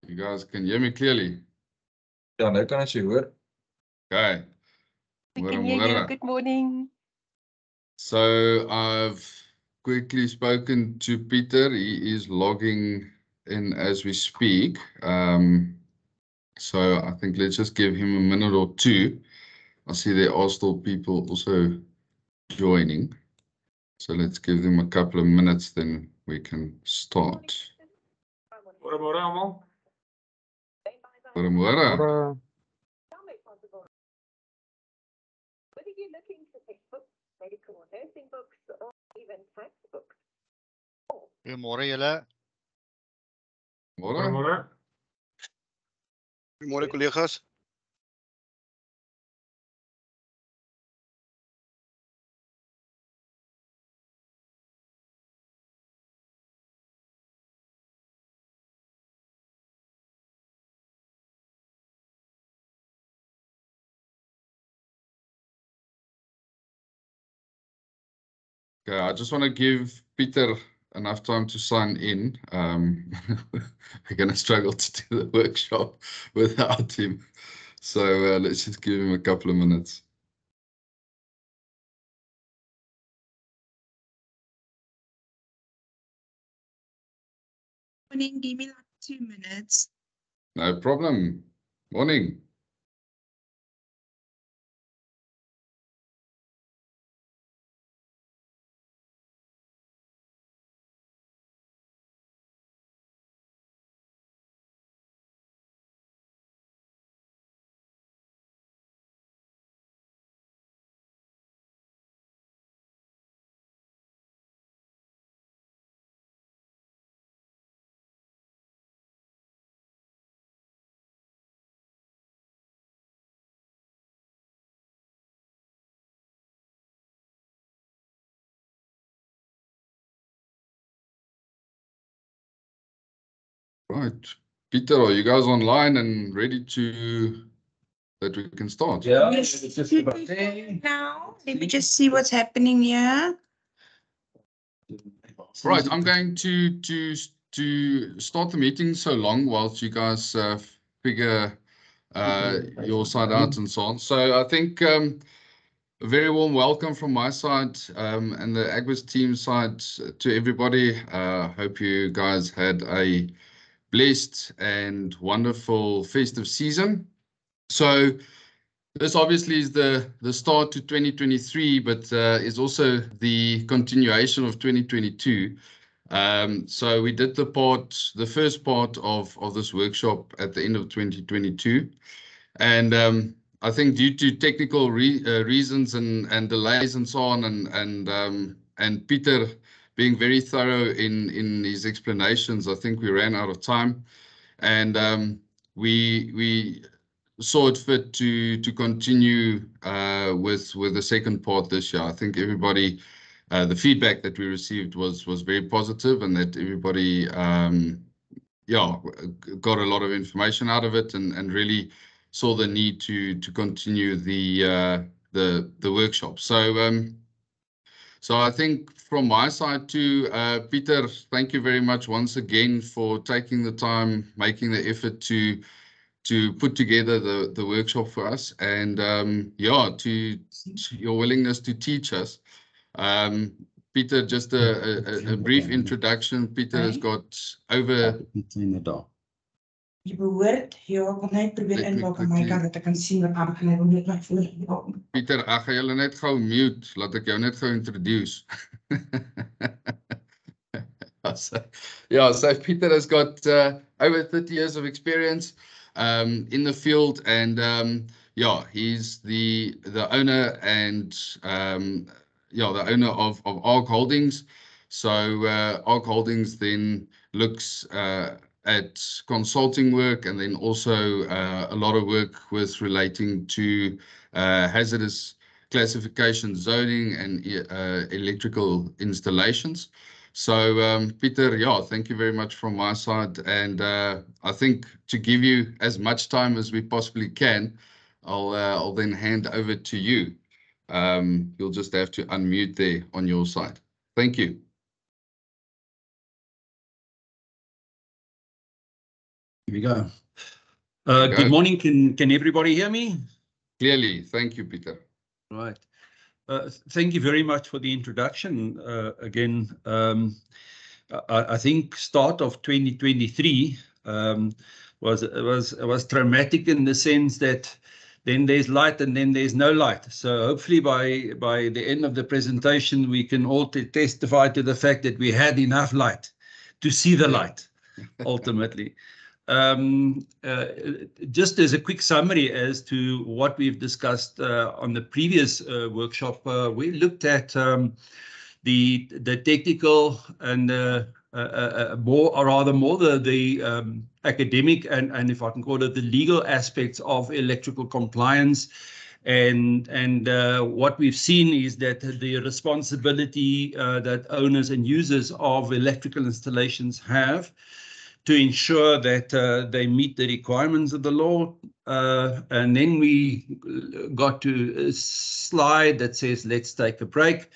You guys can hear me clearly? Ja, nou kan ek jou hoor. Okay. We can hear you. Good morning. So I've quickly spoken to Peter. He is logging in as we speak. So I think let's just give him a minute or two. I see there are still people also joining. So let's give them a couple of minutes, then we can start. Goeiemôre almal. Goeiemôre. Whether you're looking to pick books, medical or nursing books, or even textbooks. Goeiemôre julle. Goeiemôre. Goeiemôre kollegas. Okay, I just want to give Peter enough time to sign in. We're going to struggle to do the workshop without him. So let's just give him a couple of minutes. Morning, give me like 2 minutes. No problem. Morning. Right. Peter, are you guys online and ready that we can start? Ja, Yes, dit is about 10. now, let me just see what's happening here. Right, I'm going to start the meeting so long whilst you guys figure your side out and so on. So I think a very warm welcome from my side and the Agbiz team side to everybody. Hope you guys had a blessed and wonderful festive season. So this obviously is the start to 2023, but is also the continuation of 2022. So we did the first part of this workshop at the end of 2022. And I think due to technical reasons and delays and so on, and Peter being very thorough in his explanations, I think we ran out of time. And we saw it fit to continue with the second part this year. I think everybody, the feedback that we received was very positive, and that everybody, got a lot of information out of it, and really saw the need to continue the workshop. So I think from my side too, Peter, thank you very much once again for taking the time, making the effort to put together the workshop for us, and to your willingness to teach us. Peter, just a brief introduction. Peter has got over... Je behoort, ja, kan net probeer inlog aan my kant dat ek kan sien wat aangaan en net my voor. Peter, ek gaan julle net gou mute, laat ek jou net gou introduce. So Peter has got over 30 years of experience in the field, and he's the owner and the owner of ARG Holdings. So ARG Holdings then looks at consulting work, and then also a lot of work with relating to hazardous classification, zoning, and electrical installations. So Peter, thank you very much from my side, and I think to give you as much time as we possibly can, I'll then hand over to you. You'll just have to unmute there on your side. Thank you. we go. There you Good go. morning. Can everybody hear me? Clearly. Thank you, Peter. Right. Thank you very much for the introduction. Again, I think start of 2023 was traumatic in the sense that then there's light and then there's no light. So hopefully by the end of the presentation, we can all testify to the fact that we had enough light to see the light, ultimately. Just as a quick summary as to what we've discussed on the previous workshop, we looked at the technical and more the academic and if I can call it the legal aspects of electrical compliance. And what we've seen is that the responsibility that owners and users of electrical installations have to ensure that they meet the requirements of the law. And then we got to a slide that says, let's take a break.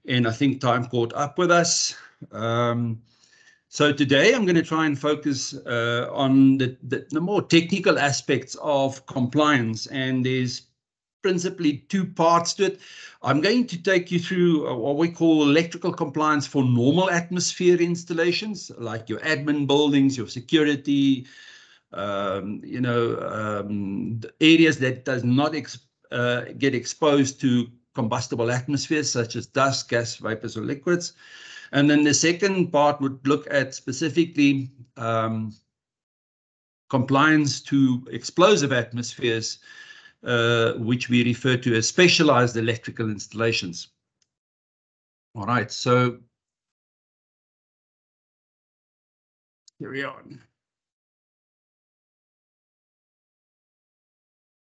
And I think time caught up with us. So today I'm going to try and focus on the more technical aspects of compliance. And there's principally two parts to it. I'm going to take you through what we call electrical compliance for normal atmosphere installations, like your admin buildings, your security, the areas that does not get exposed to combustible atmospheres, such as dust, gas, vapors, or liquids. And then the second part would look at specifically compliance to explosive atmospheres, which we refer to as specialized electrical installations. All right, so carry on.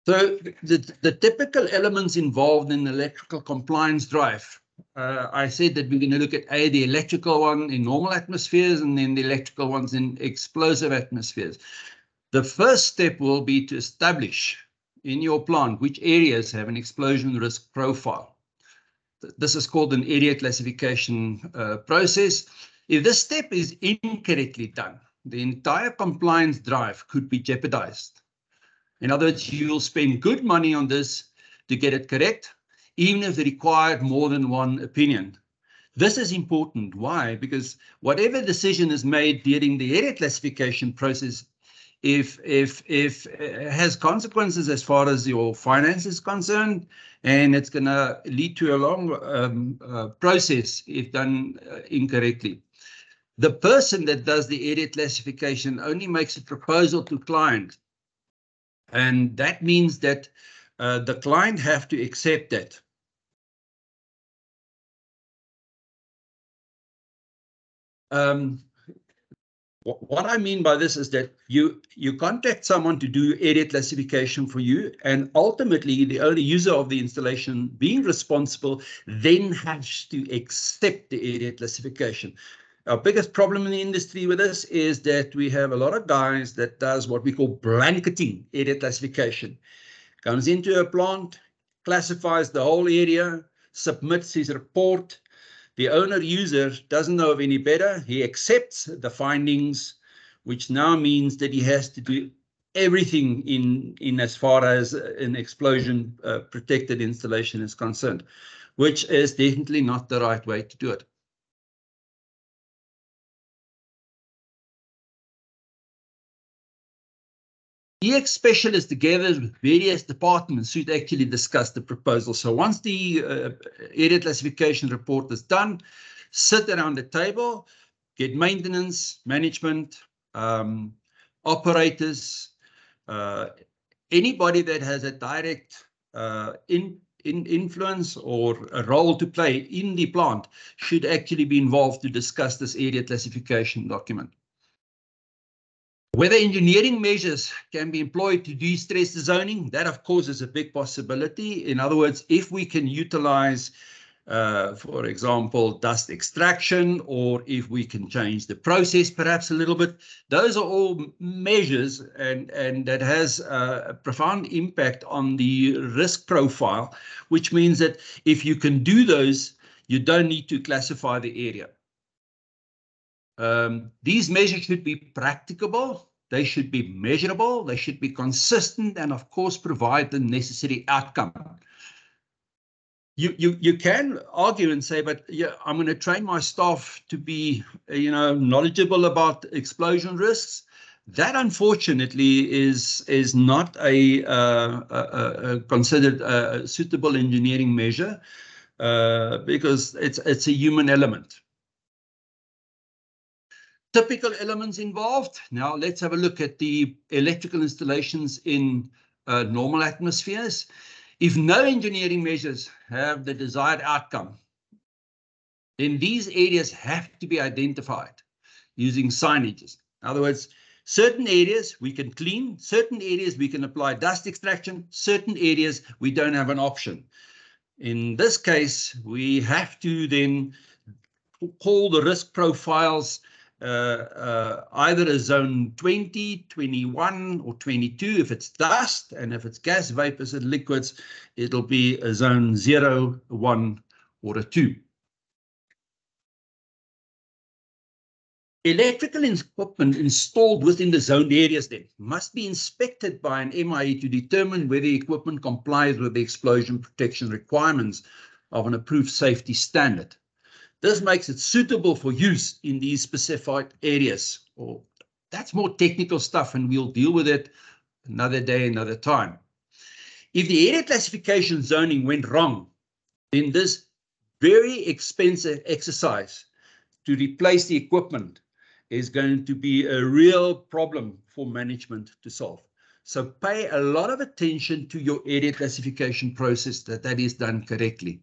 So the typical elements involved in electrical compliance drive. I said that we're going to look at the electrical one in normal atmospheres and then the electrical ones in explosive atmospheres. The first step will be to establish in your plant which areas have an explosion risk profile. This is called an area classification process. If this step is incorrectly done, the entire compliance drive could be jeopardized. In other words, you'll spend good money on this to get it correct, even if it required more than one opinion. This is important. Why? Because whatever decision is made during the area classification process, if it has consequences as far as your finance is concerned, and it's going to lead to a long process if done incorrectly. The person that does the area classification only makes a proposal to client. And that means that the client have to accept that. What I mean by this is that you contact someone to do area classification for you, and ultimately the only user of the installation being responsible then has to accept the area classification. Our biggest problem in the industry with this is that we have a lot of guys that does what we call blanketing area classification. Comes into a plant, classifies the whole area, submits his report. The owner user doesn't know of any better. He accepts the findings, which now means that he has to do everything in as far as an explosion protected installation is concerned, which is definitely not the right way to do it. EX specialists together with various departments should actually discuss the proposal. So once the area classification report is done, sit around the table, get maintenance, management, operators, anybody that has a direct influence or a role to play in the plant should actually be involved to discuss this area classification document. Whether engineering measures can be employed to de-stress the zoning, that of course is a big possibility. In other words, if we can utilize, for example, dust extraction, or if we can change the process perhaps a little bit, those are all measures and that has a profound impact on the risk profile, which means that if you can do those, you don't need to classify the area. These measures should be practicable they should be measurable, they should be consistent, and of course provide the necessary outcome. You can argue and say, but yeah, I'm going to train my staff to be, knowledgeable about explosion risks. That unfortunately is not a considered a suitable engineering measure because it's a human element. Typical elements involved. Now let's have a look at the electrical installations in normal atmospheres. If no engineering measures have the desired outcome, then these areas have to be identified using signages. In other words, certain areas we can clean, certain areas we can apply dust extraction, certain areas we don't have an option. In this case, we have to then call the risk profiles either a zone 20, 21, or 22 if it's dust, and if it's gas, vapors, and liquids, it'll be a zone 0, 1, or a 2. Electrical equipment installed within the zoned areas then must be inspected by an MIE to determine whether the equipment complies with the explosion protection requirements of an approved safety standard. This makes it suitable for use in these specified areas. Or that's more technical stuff, and we'll deal with it another day, another time. If the area classification zoning went wrong, then this very expensive exercise to replace the equipment is going to be a real problem for management to solve. So pay a lot of attention to your area classification process, that is done correctly.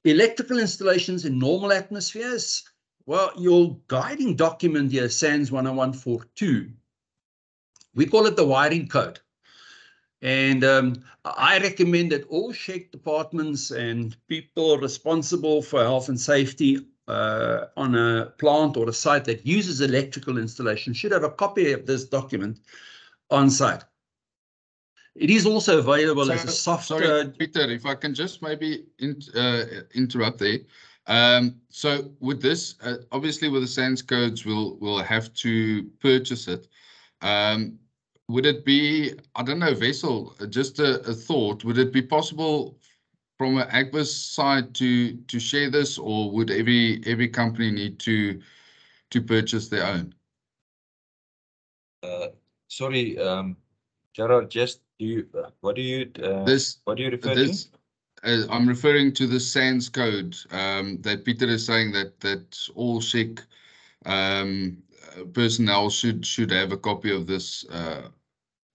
Electrical installations in normal atmospheres. Well, your guiding document here, SANS 10142, we call it the wiring code. And I recommend that all SHEQ departments and people responsible for health and safety on a plant or a site that uses electrical installation should have a copy of this document on site. It is also available as a soft. Sorry, Peter, if I can just maybe interrupt there. So with this, obviously with the SANS codes, we'll have to purchase it. Would it be, I don't know, Vessel, just a thought, would it be possible from an Agbiz side to share this, or would every company need to purchase their own? Sorry, Gerard, just what do you refer to? I'm referring to the SANS code that Peter is saying that all SHEQ personnel should have a copy of this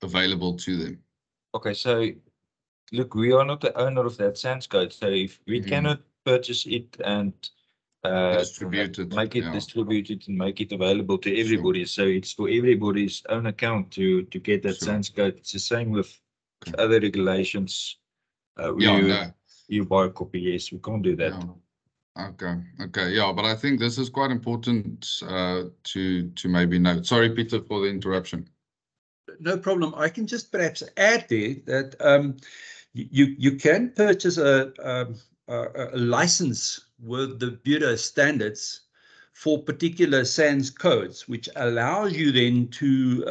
available to them. Okay, so look, we are not the owner of that SANS code, so if we cannot purchase it and distributed, make it distributed and make it available to everybody, so it's for everybody's own account to get that SANS code. It's the same with other regulations. You buy a copy, yes, we can't do that. Okay, yeah, but I think this is quite important to maybe note. Sorry, Peter, for the interruption. No problem. I can just perhaps add there that you can purchase a license with the Bureau standards for particular SANS codes, which allows you then to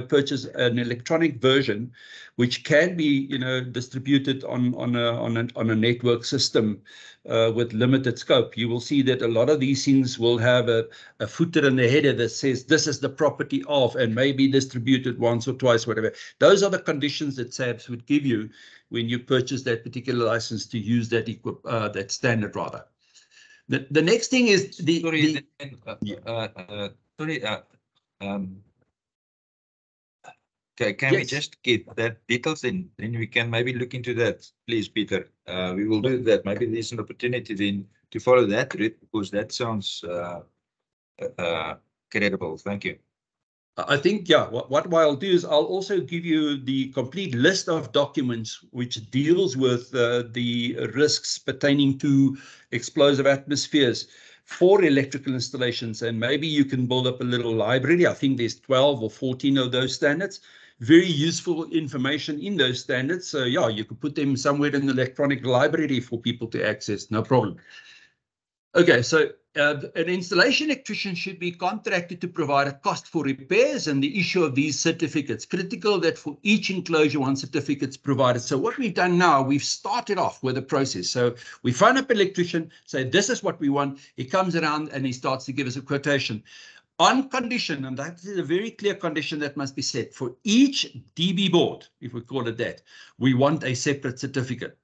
purchase an electronic version, which can be distributed on a network system with limited scope. You will see that a lot of these things will have a footer in the header that says this is the property of, and may be distributed once or twice, whatever. Those are the conditions that SABS would give you when you purchase that particular license to use that that standard rather. The next thing is can we just get that details in? Then we can maybe look into that, please, Peter. We will do that. Maybe there's an opportunity then to follow that route, because that sounds credible. Thank you. I think, yeah, what I'll do is I'll also give you the complete list of documents which deals with the risks pertaining to explosive atmospheres for electrical installations, and maybe you can build up a little library. I think there's 12 or 14 of those standards. Very useful information in those standards. So yeah, you could put them somewhere in the electronic library for people to access, no problem. Okay, so an installation electrician should be contracted to provide a cost for repairs and the issue of these certificates. Critical that for each enclosure, one certificate is provided. So what we've done now, we've started off with a process. So we phone up an electrician, say, this is what we want. He comes around and he starts to give us a quotation. On condition, and that is a very clear condition that must be set, for each DB board, if we call it that, we want a separate certificate.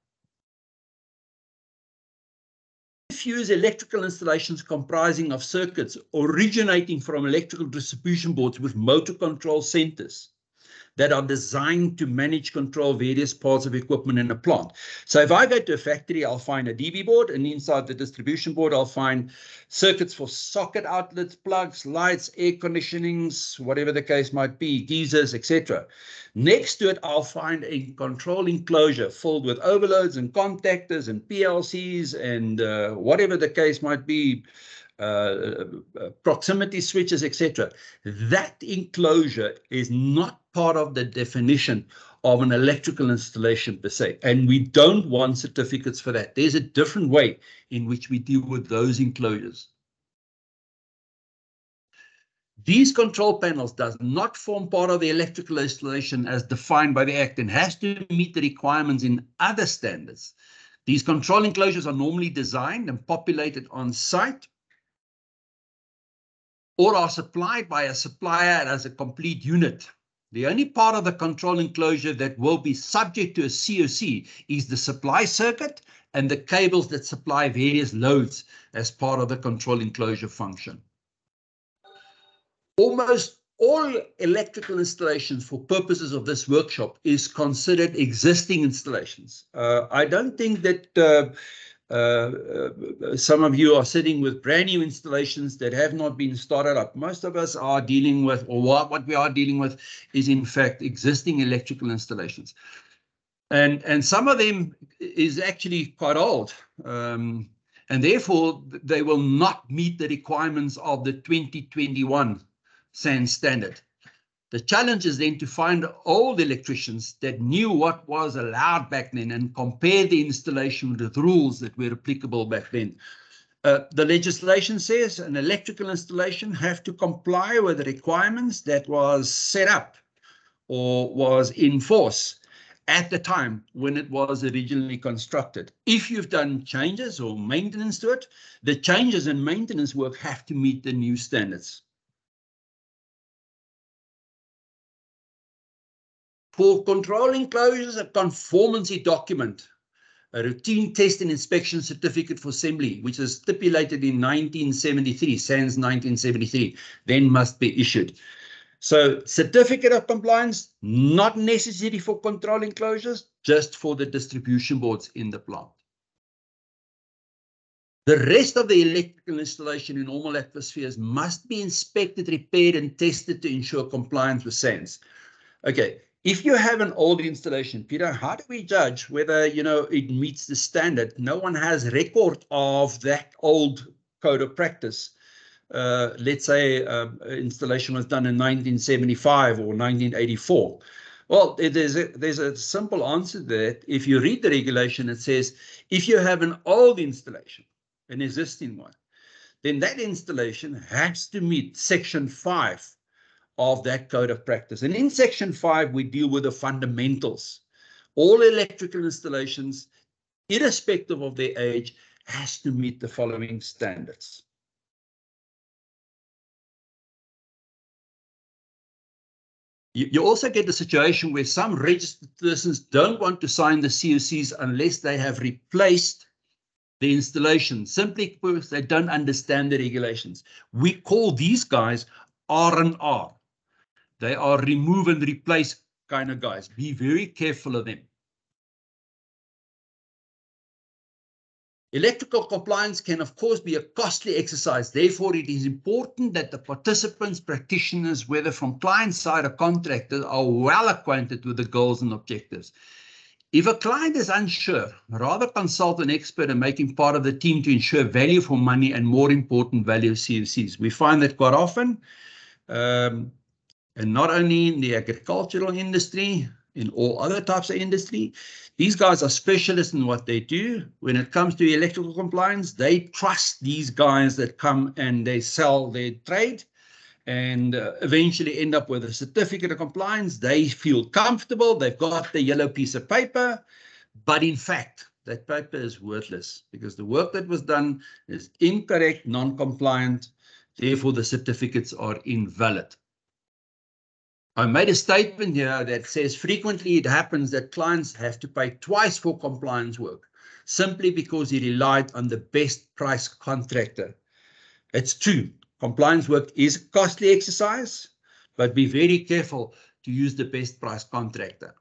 Use electrical installations comprising of circuits originating from electrical distribution boards with motor control centers that are designed to manage control various parts of equipment in a plant. So if I go to a factory, I'll find a DB board, and inside the distribution board, I'll find circuits for socket outlets, plugs, lights, air conditionings, whatever the case might be, geysers, etc. Next to it, I'll find a control enclosure filled with overloads and contactors and PLCs and whatever the case might be, proximity switches, etc. That enclosure is not part of the definition of an electrical installation per se, and we don't want certificates for that. There's a different way in which we deal with those enclosures. These control panels does not form part of the electrical installation as defined by the Act and has to meet the requirements in other standards. These control enclosures are normally designed and populated on site or are supplied by a supplier as a complete unit. The only part of the control enclosure that will be subject to a COC is the supply circuit and the cables that supply various loads as part of the control enclosure function. Almost all electrical installations for purposes of this workshop is considered existing installations. I don't think that some of you are sitting with brand new installations that have not been started up. Most of us are dealing with, or what we are dealing with is in fact existing electrical installations. And some of them is actually quite old. And therefore they will not meet the requirements of the 2021 SANS standard. The challenge is then to find old electricians that knew what was allowed back then and compare the installation with the rules that were applicable back then. The legislation says an electrical installation have to comply with the requirements that was set up or was in force at the time when it was originally constructed. If you've done changes or maintenance to it, the changes and maintenance work have to meet the new standards. For control enclosures, a conformity document, a routine test and inspection certificate for assembly, which is stipulated in 1973, SANS 1973, then must be issued. So certificate of compliance, not necessary for control enclosures, just for the distribution boards in the plant. The rest of the electrical installation in normal atmospheres must be inspected, repaired, and tested to ensure compliance with SANS. Okay. If you have an old installation, Peter, how do we judge whether, it meets the standard? No one has record of that old code of practice. Let's say installation was done in 1975 or 1984. Well, there's a simple answer to that. If you read the regulation, it says, if you have an old installation, an existing one, then that installation has to meet Section 5 of that code of practice. And in Section 5, we deal with the fundamentals. All electrical installations, irrespective of their age, has to meet the following standards. You also get a situation where some registered persons don't want to sign the COCs unless they have replaced the installation, simply because they don't understand the regulations. We call these guys R&R. They are remove and replace kind of guys. Be very careful of them. Electrical compliance can, of course, be a costly exercise. Therefore, it is important that the participants, practitioners, whether from client side or contractors, are well acquainted with the goals and objectives. If a client is unsure, rather consult an expert and make him part of the team to ensure value for money and, more important, value COCs. We find that quite often. And not only in the agricultural industry, in all other types of industry, These guys are specialists in what they do. When it comes to electrical compliance, they trust these guys that come and they sell their trade and eventually end up with a certificate of compliance. They feel comfortable. They've got the yellow piece of paper, but in fact, that paper is worthless because the work that was done is incorrect, non-compliant. Therefore, the certificates are invalid. I made a statement here that says frequently it happens that clients have to pay twice for compliance work simply because he relied on the best price contractor. It's true. Compliance work is a costly exercise, but be very careful to use the best price contractor.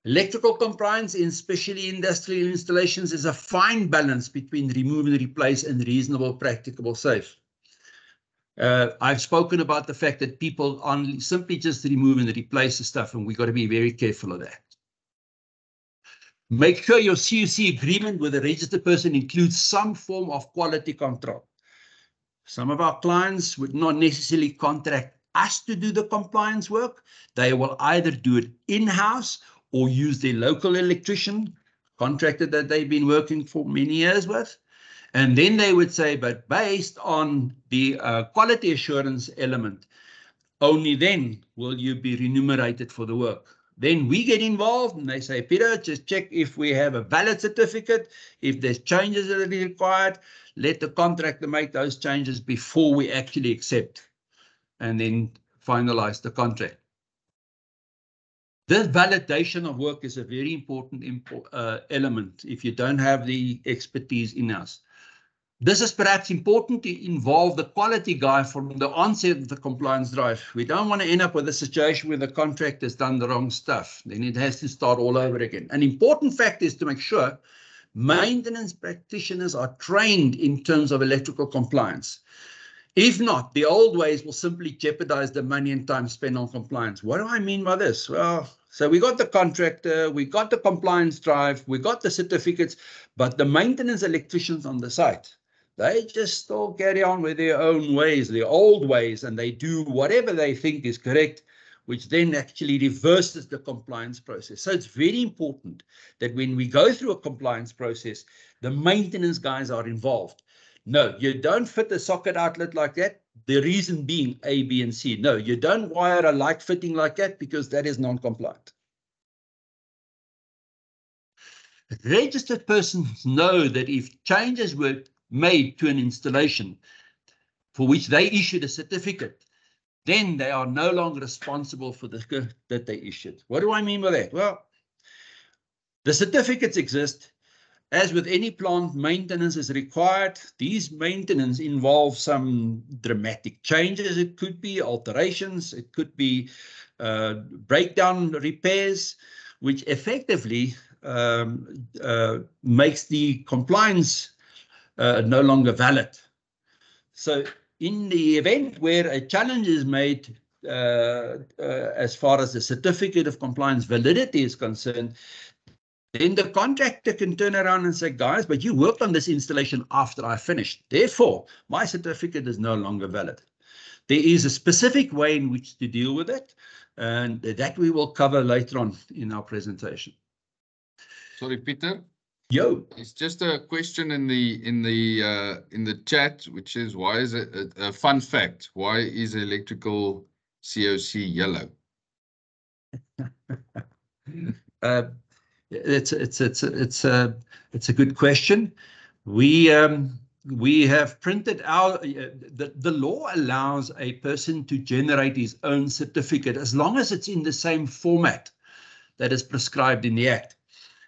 Electrical compliance, especially industrial installations, is a fine balance between remove and replace and reasonable, practicable, safe. I've spoken about the fact that people only simply just remove and replace the stuff, and we've got to be very careful of that. Make sure your CUC agreement with the registered person includes some form of quality control. Some of our clients would not necessarily contract us to do the compliance work. They will either do it in-house or use their local electrician, contractor that they've been working for many years with. And then they would say, but based on the quality assurance element, only then will you be remunerated for the work. Then we get involved and they say, Peter, just check if we have a valid certificate. If there's changes that are required, let the contractor make those changes before we actually accept and then finalize the contract. This validation of work is a very important element if you don't have the expertise in-house. This is perhaps important to involve the quality guy from the onset of the compliance drive. We don't want to end up with a situation where the contractor has done the wrong stuff. Then it has to start all over again. An important fact is to make sure maintenance practitioners are trained in terms of electrical compliance. If not, the old ways will simply jeopardize the money and time spent on compliance. What do I mean by this? Well, so we got the contractor, we got the compliance drive, we got the certificates, but the maintenance electricians on the site, they just still carry on with their own ways, their old ways, and they do whatever they think is correct, which then actually reverses the compliance process. So it's very important that when we go through a compliance process, the maintenance guys are involved. No, you don't fit a socket outlet like that. The reason being A, B, and C. No, you don't wire a light fitting like that because that is non-compliant. Registered persons know that if changes were made to an installation for which they issued a certificate, then they are no longer responsible for the good that they issued. What do I mean by that? Well, the certificates exist. As with any plant, maintenance is required. These maintenance involve some dramatic changes. It could be alterations. It could be breakdown repairs, which effectively makes the compliance no longer valid. So in the event where a challenge is made as far as the certificate of compliance validity is concerned, then the contractor can turn around and say, guys, but you worked on this installation after I finished. Therefore, my certificate is no longer valid. There is a specific way in which to deal with it, and that we will cover later on in our presentation. Sorry, Peter. Yo. It's just a question in the chat, which is, why is it a fun fact? Why is electrical COC yellow? It's a good question. We have printed out the law allows a person to generate his own certificate as long as it's in the same format that is prescribed in the Act.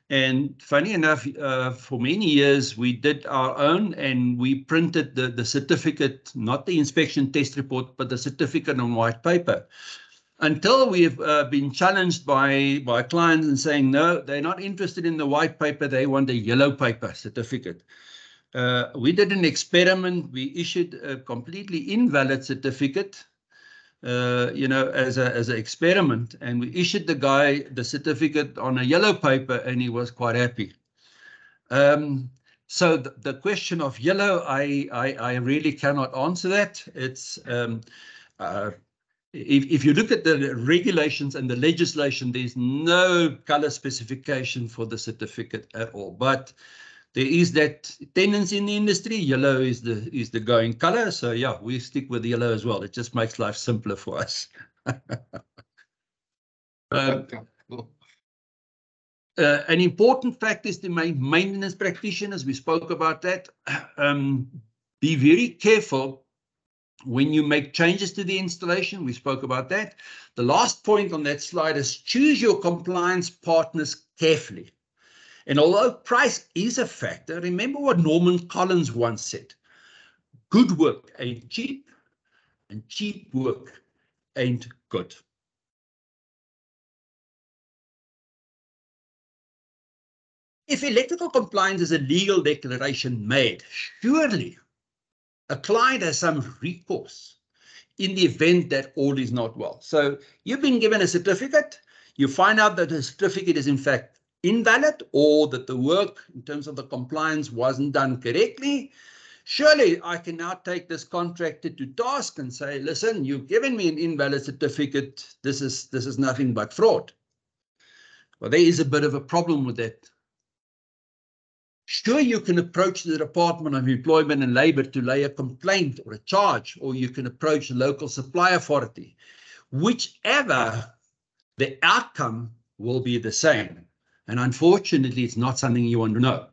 And funny enough, for many years we did our own, and we printed the certificate, not the inspection test report, but the certificate on white paper. Until we've been challenged by clients and saying, no, they're not interested in the white paper, they want a yellow paper certificate. We did an experiment. We issued a completely invalid certificate, as an experiment, and we issued the guy the certificate on a yellow paper, and he was quite happy. So the question of yellow, I really cannot answer that. It's if you look at the regulations and the legislation, there's no color specification for the certificate at all. But there is that tendency in the industry. Yellow is the going color. So yeah, we stick with yellow as well. It just makes life simpler for us. An important fact is the maintenance practitioners. We spoke about that. Be very careful when you make changes to the installation. We spoke about that. The last point on that slide is choose your compliance partners carefully. And although price is a factor, remember what Norman Collins once said: good work ain't cheap, and cheap work ain't good. If electrical compliance is a legal declaration made, surely a client has some recourse in the event that all is not well. So you've been given a certificate, you find out that the certificate is in fact invalid, or that the work in terms of the compliance wasn't done correctly. Surely I can now take this contractor to task and say, listen, you've given me an invalid certificate. This is nothing but fraud. Well, there is a bit of a problem with that. Sure, you can approach the Department of Employment and Labour to lay a complaint or a charge, or you can approach the local supply authority. Whichever, the outcome will be the same. And unfortunately, it's not something you want to know.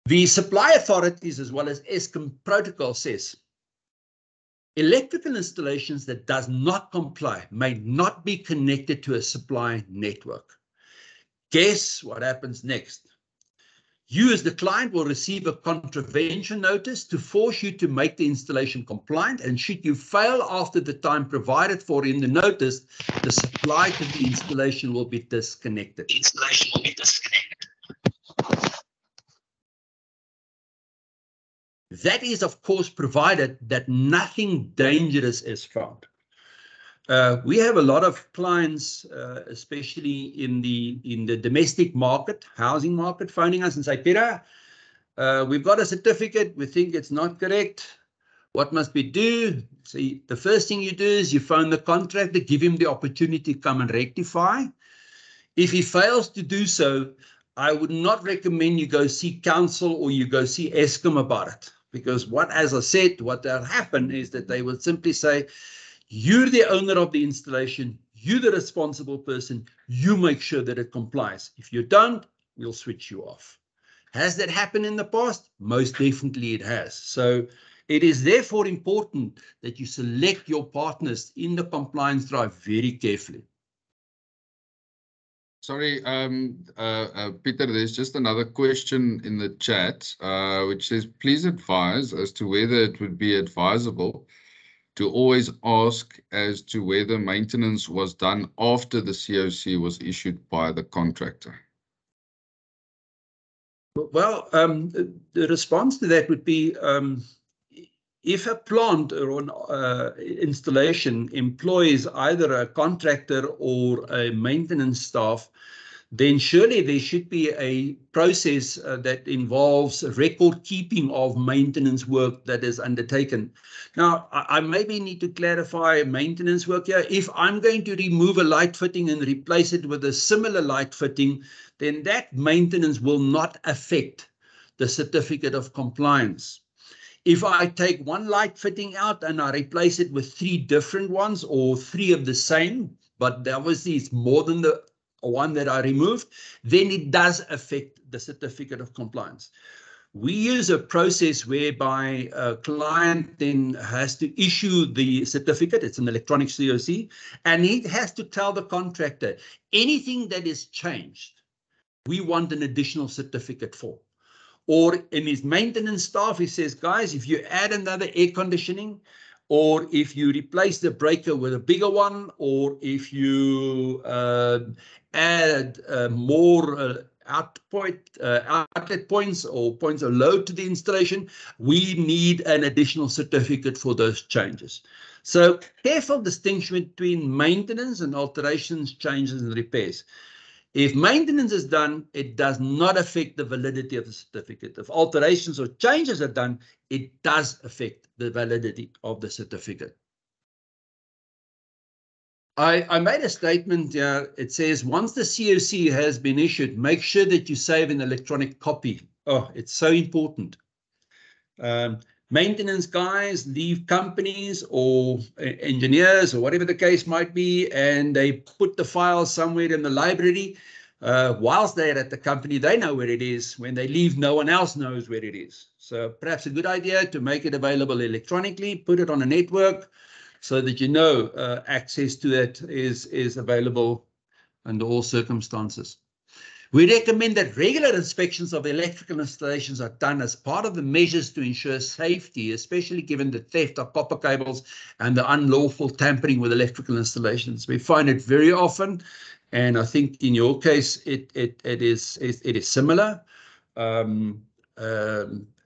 The supply authorities, as well as ESCOM protocol, says electrical installations that does not comply may not be connected to a supply network. Guess what happens next? You as the client will receive a contravention notice to force you to make the installation compliant, and should you fail after the time provided for in the notice, the supply to the installation will be disconnected. That is, of course, provided that nothing dangerous is found. We have a lot of clients, especially in the domestic market, housing market, phoning us and say, Peter, we've got a certificate. We think it's not correct. What must we do? See, the first thing you do is you phone the contractor, give him the opportunity to come and rectify. If he fails to do so, I would not recommend you go see council or you go see ESCOM about it. Because as I said, what will happen is that they will simply say, you're the owner of the installation, you're the responsible person, you make sure that it complies. If you don't, we'll switch you off. Has that happened in the past? Most definitely it has. So it is therefore important that you select your partners in the compliance drive very carefully. Sorry, Peter, there's just another question in the chat, which says, please advise as to whether it would be advisable to always ask as to whether maintenance was done after the COC was issued by the contractor. Well, the response to that would be, if a plant or an installation employs either a contractor or a maintenance staff, then surely there should be a process that involves record keeping of maintenance work that is undertaken. Now, I maybe need to clarify maintenance work here. If I'm going to remove a light fitting and replace it with a similar light fitting, then that maintenance will not affect the certificate of compliance. If I take one light fitting out and I replace it with 3 different ones or 3 of the same, but obviously it's more than the one that I removed, then it does affect the certificate of compliance. We use a process whereby a client then has to issue the certificate. It's an electronic COC, and he has to tell the contractor anything that is changed, we want an additional certificate for. Or in his maintenance staff, he says, guys, if you add another air conditioning, or if you replace the breaker with a bigger one, or if you add more outlet points or points of load to the installation, we need an additional certificate for those changes. So careful distinction between maintenance and alterations, changes and repairs. If maintenance is done, it does not affect the validity of the certificate. If alterations or changes are done, it does affect the validity of the certificate. I made a statement. It says, once the COC has been issued, make sure that you save an electronic copy. Oh, it's so important. Maintenance guys leave companies or engineers or whatever the case might be, and they put the file somewhere in the library. Whilst they're at the company, they know where it is. When they leave, no one else knows where it is. So perhaps a good idea to make it available electronically, put it on a network so that you know access to that is available under all circumstances. We recommend that regular inspections of electrical installations are done as part of the measures to ensure safety, especially given the theft of copper cables and the unlawful tampering with electrical installations. We find it very often, and I think in your case it is similar.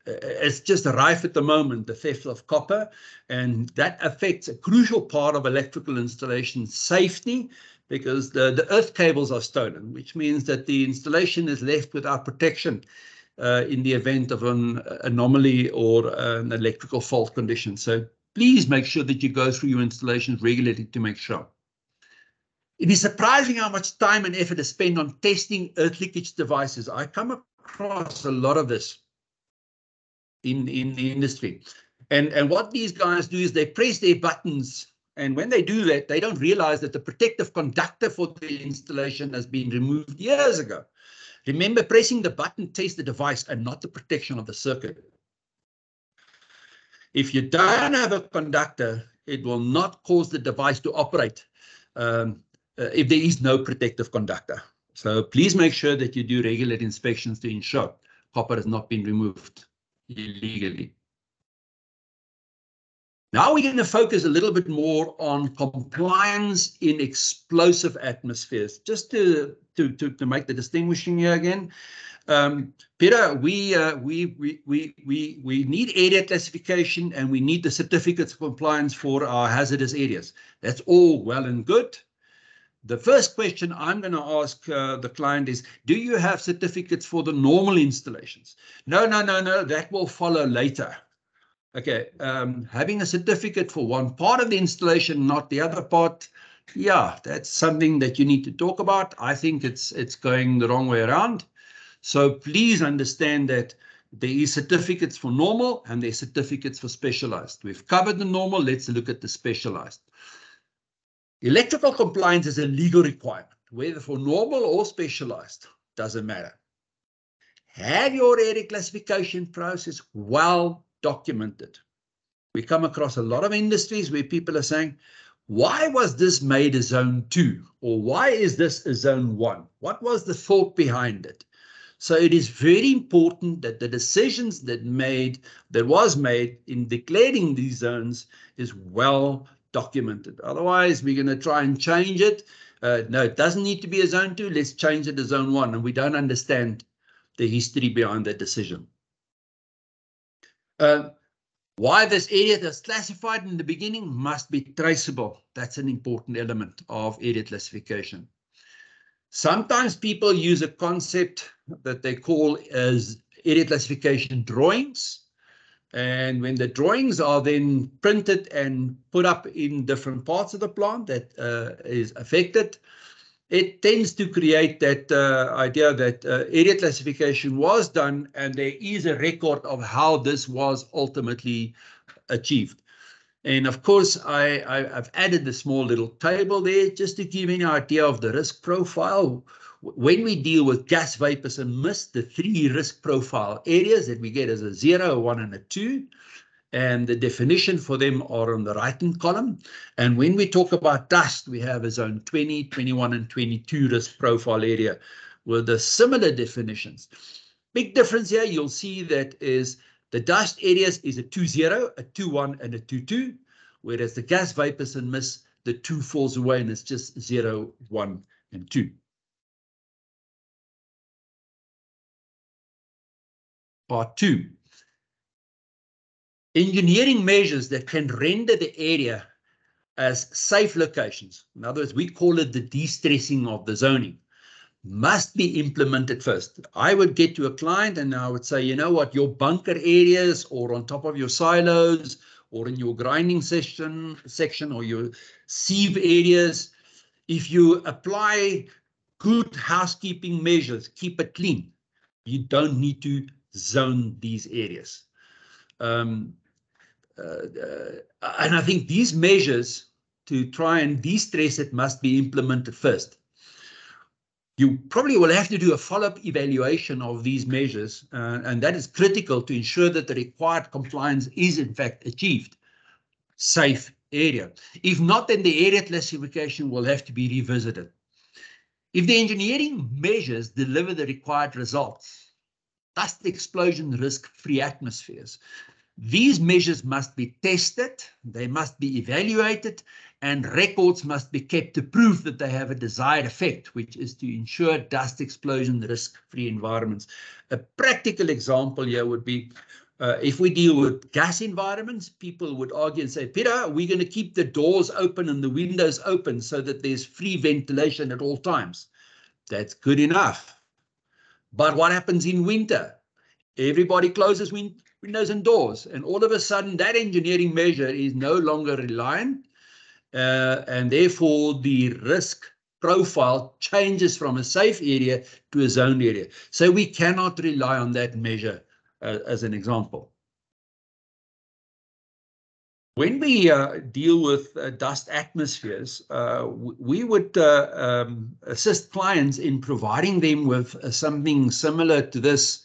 It's just rife at the moment, the theft of copper, and that affects a crucial part of electrical installation safety, because the earth cables are stolen, which means that the installation is left without protection in the event of an anomaly or an electrical fault condition. So please make sure that you go through your installations regularly to make sure. It is surprising how much time and effort is spent on testing earth leakage devices. I come across a lot of this in the industry. And what these guys do is they press their buttons, and when they do that, they don't realize that the protective conductor for the installation has been removed years ago. Remember, pressing the button tests the device and not the protection of the circuit. If you don't have a conductor, it will not cause the device to operate if there is no protective conductor. So please make sure that you do regular inspections to ensure copper has not been removed illegally. Now we're going to focus a little bit more on compliance in explosive atmospheres, just to make the distinguishing here again. Peter, we need area classification, and we need the certificates of compliance for our hazardous areas. That's all well and good. The first question I'm going to ask the client is, do you have certificates for the normal installations? No, that will follow later. Okay, having a certificate for one part of the installation, not the other part, yeah, that's something that you need to talk about. I think it's going the wrong way around. So please understand that there is certificates for normal and there's certificates for specialized. We've covered the normal, let's look at the specialized. Electrical compliance is a legal requirement, whether for normal or specialized, doesn't matter. Have your area classification process well documented. We come across a lot of industries where people are saying, why was this made a zone 2? Or why is this a zone 1? What was the thought behind it? So it is very important that the decisions that was made in declaring these zones is well documented. Otherwise, we're going to try and change it. No, it doesn't need to be a zone 2. Let's change it to zone 1. And we don't understand the history behind that decision. Why this area that's classified in the beginning must be traceable. That's an important element of area classification. Sometimes people use a concept that they call as area classification drawings. And when the drawings are then printed and put up in different parts of the plant that is affected, it tends to create that idea that area classification was done and there is a record of how this was ultimately achieved. And of course, I've added a small little table there just to give you an idea of the risk profile. When we deal with gas, vapors, and mist, the 3 risk profile areas that we get is a 0, a 1, and a 2. And the definition for them are on the right-hand column. And when we talk about dust, we have a zone 20, 21, and 22 risk profile area with the similar definitions. Big difference here, you'll see that is the dust areas is a 2-0, a 2-1, and a 2-2, whereas the gas, vapors, and mist, the 2 falls away and it's just 0, 1, and 2. Part 2. Engineering measures that can render the area as safe locations, in other words, we call it the de-stressing of the zoning, must be implemented first. I would get to a client and I would say, you know what, your bunker areas or on top of your silos or in your grinding section or your sieve areas, If you apply good housekeeping measures, keep it clean, you don't need to zone these areas. And I think these measures to try and de-stress it must be implemented first. You probably will have to do a follow-up evaluation of these measures, and that is critical to ensure that the required compliance is in fact achieved. Safe area. If not, then the area classification will have to be revisited. If the engineering measures deliver the required results, dust explosion risk-free atmospheres, these measures must be tested, they must be evaluated, and records must be kept to prove that they have a desired effect, which is to ensure dust explosion risk-free environments. A practical example here would be if we deal with gas environments, people would argue and say, Peter, we're going to keep the doors open and the windows open so that there's free ventilation at all times. That's good enough. But what happens in winter? Everybody closes windows and doors, and all of a sudden that engineering measure is no longer reliant, and therefore the risk profile changes from a safe area to a zoned area. So we cannot rely on that measure as an example. When we deal with dust atmospheres, we would assist clients in providing them with something similar to this,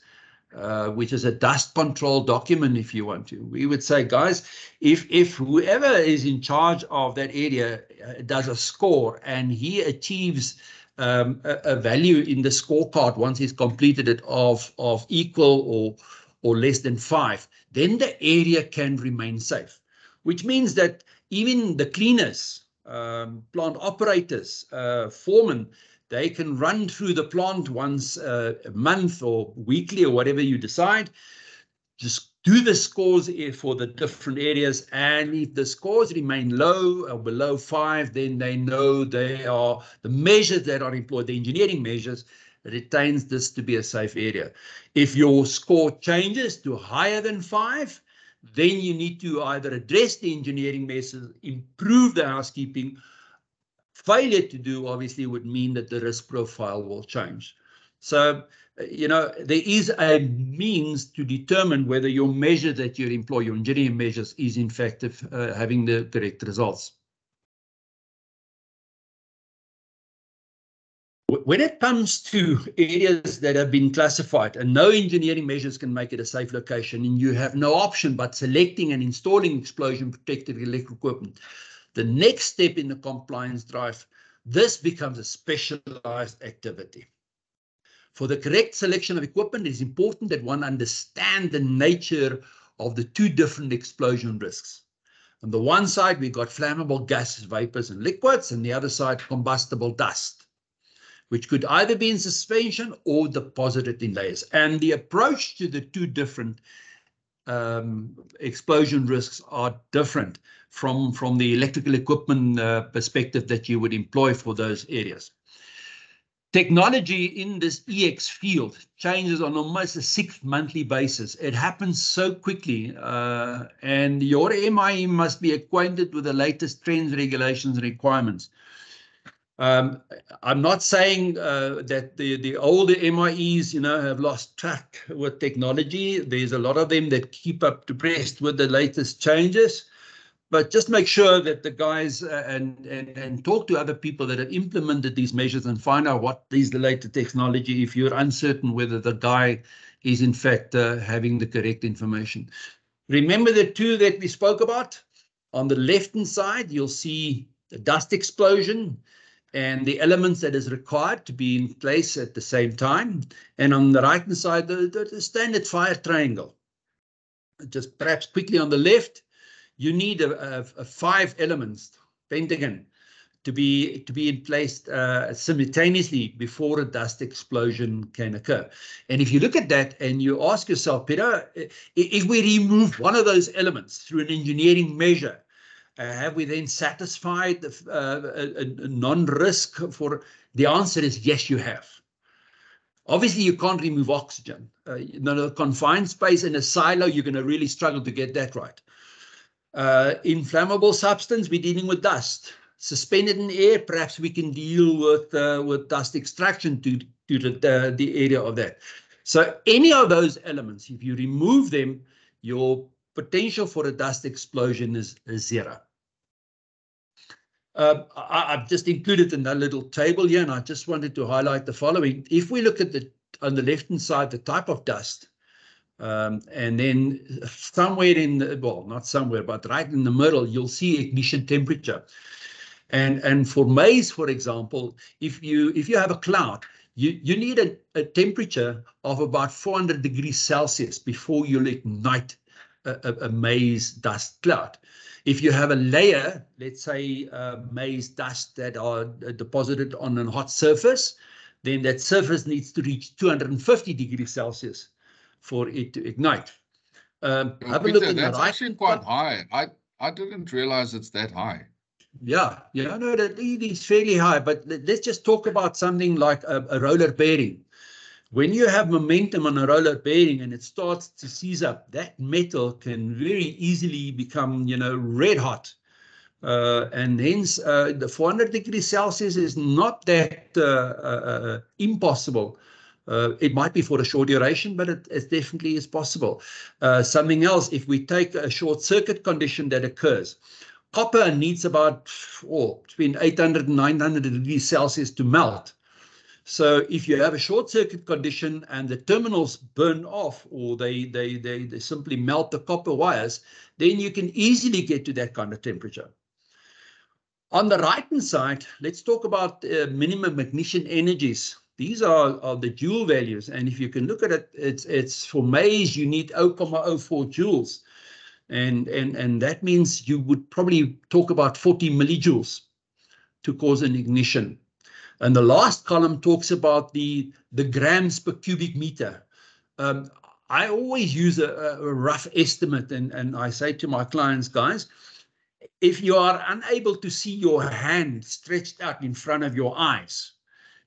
which is a dust control document, if you want to. We would say, guys, if whoever is in charge of that area does a score and he achieves a value in the scorecard once he's completed it of equal or less than 5, then the area can remain safe, which means that even the cleaners, plant operators, foremen, they can run through the plant once a month or weekly or whatever you decide. Just do the scores for the different areas, and if the scores remain low or below 5, then they know they are the measures that are employed, the engineering measures, retains this to be a safe area. If your score changes to higher than 5, then you need to either address the engineering measures, improve the housekeeping. Failure to do obviously would mean that the risk profile will change. So, you know, there is a means to determine whether your measure that you employ, your engineering measures, is in fact having the correct results. When it comes to areas that have been classified and no engineering measures can make it a safe location, and you have no option but selecting and installing explosion protected electrical equipment, the next step in the compliance drive, this becomes a specialized activity. For the correct selection of equipment, it is important that one understand the nature of the two different explosion risks. On the one side, we've got flammable gases, vapors, and liquids, and the other side, combustible dust, which could either be in suspension or deposited in layers. And the approach to the two different explosion risks are different from the electrical equipment perspective that you would employ for those areas. Technology in this EX field changes on almost a 6-monthly basis. It happens so quickly, and your MIE must be acquainted with the latest trends, regulations, and requirements. I'm not saying that the older MIEs, you know, have lost track with technology. There's a lot of them that keep up abreast with the latest changes, but just make sure that the guys and talk to other people that have implemented these measures and find out what is the latest technology if you're uncertain whether the guy is in fact having the correct information. Remember the two that we spoke about? On the left-hand side, you'll see the dust explosion and the elements that is required to be in place at the same time. And on the right-hand side, the standard fire triangle. Just perhaps quickly on the left, you need a 5 elements pentagon to be in place simultaneously before a dust explosion can occur. And if you look at that and you ask yourself, Peter, if we remove one of those elements through an engineering measure, have we then satisfied a non-risk for? The answer is yes, you have. Obviously, you can't remove oxygen. In a confined space in a silo, you're going to really struggle to get that right. Inflammable substance, we're dealing with dust. suspended in air, perhaps we can deal with dust extraction to the area of that. So any of those elements, if you remove them, your potential for a dust explosion is 0. I've just included in that little table here, and I just wanted to highlight the following. If we look at on the left-hand side, the type of dust, and then somewhere in the, well, not somewhere, but right in the middle, you'll see ignition temperature. And for maize, for example, if you have a cloud, you need a temperature of about 400 degrees Celsius before you'll ignite a maize dust cloud. If you have a layer, let's say maize dust that are deposited on a hot surface, then that surface needs to reach 250 degrees Celsius for it to ignite. Have a look in the right. That's actually quite high. I didn't realize it's that high. Yeah, no, that is fairly high, but let's just talk about something like a roller bearing. When you have momentum on a roller bearing and it starts to seize up, that metal can very easily become, red hot. And hence, the 400 degrees Celsius is not that impossible. It might be for a short duration, but it definitely is possible. Something else, if we take a short circuit condition that occurs, copper needs about between 800 and 900 degrees Celsius to melt. So if you have a short circuit condition and the terminals burn off, or they simply melt the copper wires, then you can easily get to that kind of temperature. On the right-hand side, let's talk about minimum ignition energies. These are the joule values. And if you can look at it, it's for maize, you need 0.04 joules. And that means you would probably talk about 40 millijoules to cause an ignition. And the last column talks about the grams per cubic meter. I always use a rough estimate, and I say to my clients, guys, if you are unable to see your hand stretched out in front of your eyes,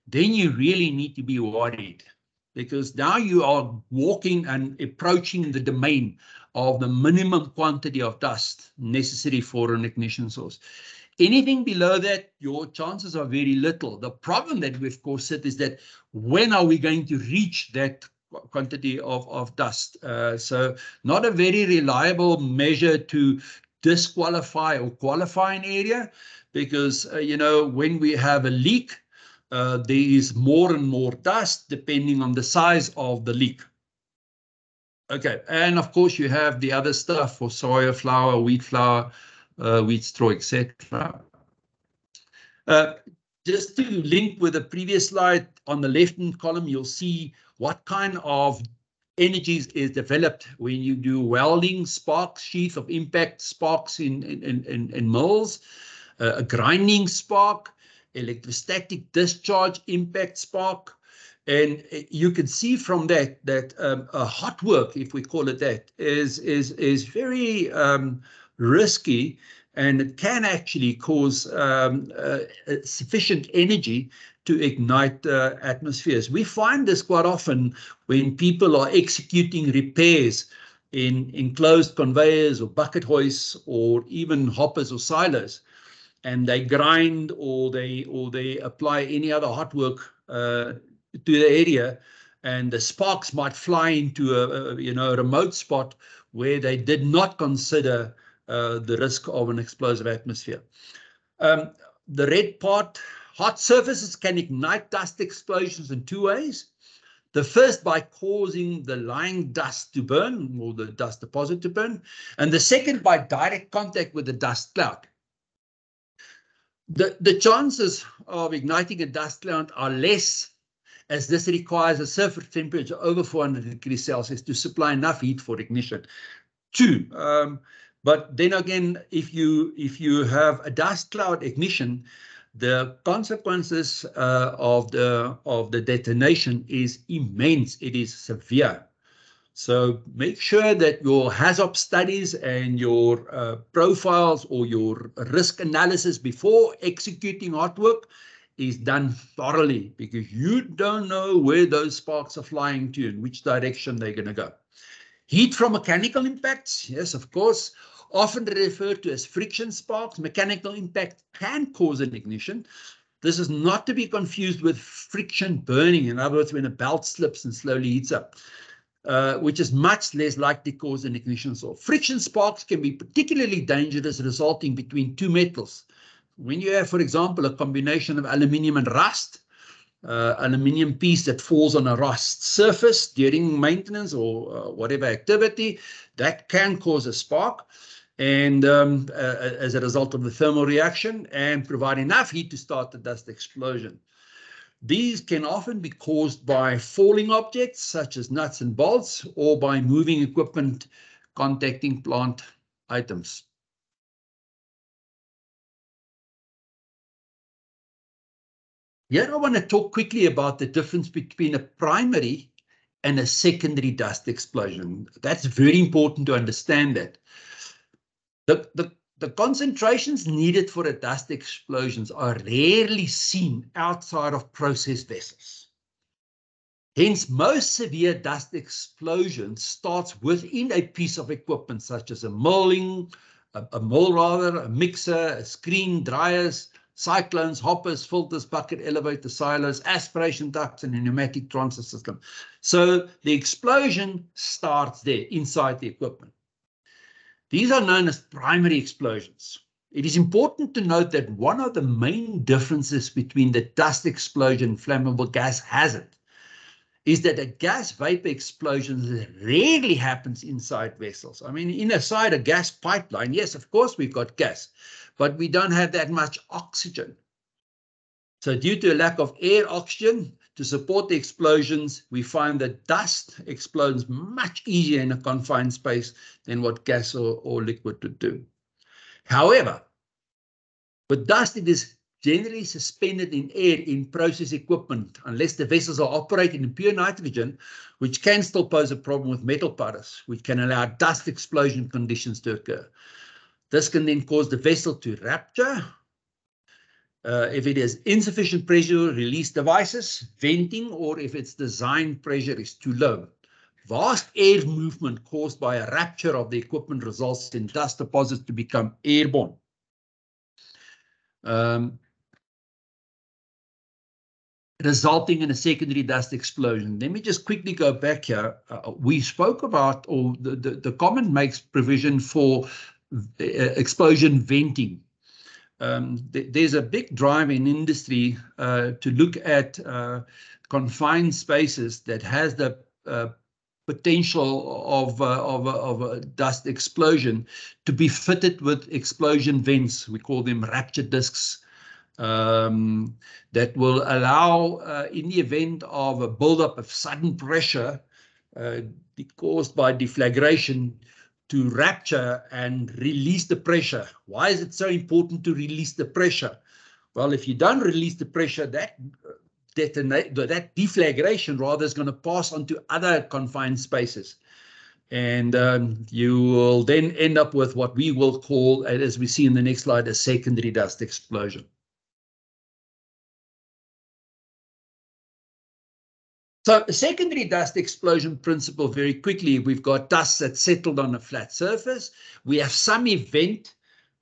then you really need to be worried, because now you are walking and approaching the domain of the minimum quantity of dust necessary for an ignition source. Anything below that, your chances are very little. The problem that we, of course, said is that when are we going to reach that quantity of dust? So not a very reliable measure to disqualify or qualify an area, because, when we have a leak, there is more and more dust depending on the size of the leak. Okay, and of course you have the other stuff for soya flour, wheat flour, wheat straw, etc. Just to link with the previous slide, on the left-hand column, you'll see what kind of energies is developed when you do welding, sparks, sheath of impact sparks in mills, a grinding spark, electrostatic discharge impact spark. And you can see from that a hot work, if we call it that, is very risky, and it can actually cause sufficient energy to ignite atmospheres. We find this quite often when people are executing repairs in enclosed conveyors or bucket hoists or even hoppers or silos, and they grind or they apply any other hot work to the area, and the sparks might fly into a remote spot where they did not consider the risk of an explosive atmosphere. The red part, hot surfaces can ignite dust explosions in 2 ways. The first, by causing the lying dust to burn, or the dust deposit to burn, and the second by direct contact with the dust cloud. The chances of igniting a dust cloud are less, as this requires a surface temperature over 400 degrees Celsius to supply enough heat for ignition. 2, but then again, if you have a dust cloud ignition, the consequences of the detonation is immense. It is severe. So make sure that your HAZOP studies and your profiles or your risk analysis before executing hot work is done thoroughly, because you don't know where those sparks are flying to and which direction they're going to go. Heat from mechanical impacts, yes, of course, often referred to as friction sparks. Mechanical impact can cause an ignition. This is not to be confused with friction burning, in other words, when a belt slips and slowly heats up, which is much less likely to cause an ignition source. Friction sparks can be particularly dangerous, resulting between two metals. When you have, for example, a combination of aluminium and rust, aluminium piece that falls on a rust surface during maintenance or whatever activity, that can cause a spark, and as a result of the thermal reaction, and provide enough heat to start the dust explosion. These can often be caused by falling objects such as nuts and bolts, or by moving equipment contacting plant items. Here I want to talk quickly about the difference between a primary and a secondary dust explosion. That's very important to understand that. The concentrations needed for a dust explosions are rarely seen outside of process vessels. Hence, most severe dust explosions starts within a piece of equipment, such as a mill, a mixer, a screen, dryers, cyclones, hoppers, filters, bucket, elevator, silos, aspiration ducts, and a pneumatic transfer system. So the explosion starts there inside the equipment. These are known as primary explosions. It is important to note that one of the main differences between the dust explosion and flammable gas hazard is that a gas vapor explosion rarely happens inside vessels. I mean, inside a gas pipeline, yes, of course we've got gas, but we don't have that much oxygen. So due to a lack of air oxygen to support the explosions, we find that dust explodes much easier in a confined space than what gas or liquid would do. However, with dust, it is generally suspended in air in process equipment, unless the vessels are operating in pure nitrogen, which can still pose a problem with metal puddles, which can allow dust explosion conditions to occur. This can then cause the vessel to rupture. If it has insufficient pressure release devices, venting, or if its design pressure is too low. Vast air movement caused by a rupture of the equipment results in dust deposits to become airborne. Resulting in a secondary dust explosion. Let me just quickly go back here. We spoke about, or the comment makes provision for explosion venting. There's a big drive in industry to look at confined spaces that has the potential of a dust explosion to be fitted with explosion vents. We call them rupture discs. That will allow, in the event of a buildup of sudden pressure caused by deflagration, to rupture and release the pressure. Why is it so important to release the pressure? Well, if you don't release the pressure, that deflagration rather is going to pass on to other confined spaces. And you will then end up with what we will call, as we see in the next slide, a secondary dust explosion. So a secondary dust explosion principle, very quickly, we've got dust that's settled on a flat surface. We have some event,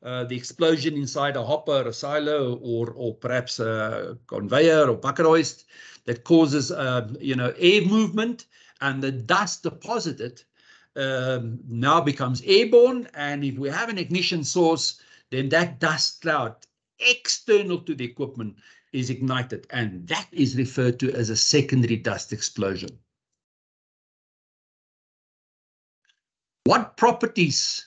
the explosion inside a hopper, a silo, or perhaps a conveyor or bucket hoist that causes air movement, and the dust deposited now becomes airborne. And if we have an ignition source, then that dust cloud external to the equipment is ignited, and that is referred to as a secondary dust explosion. What properties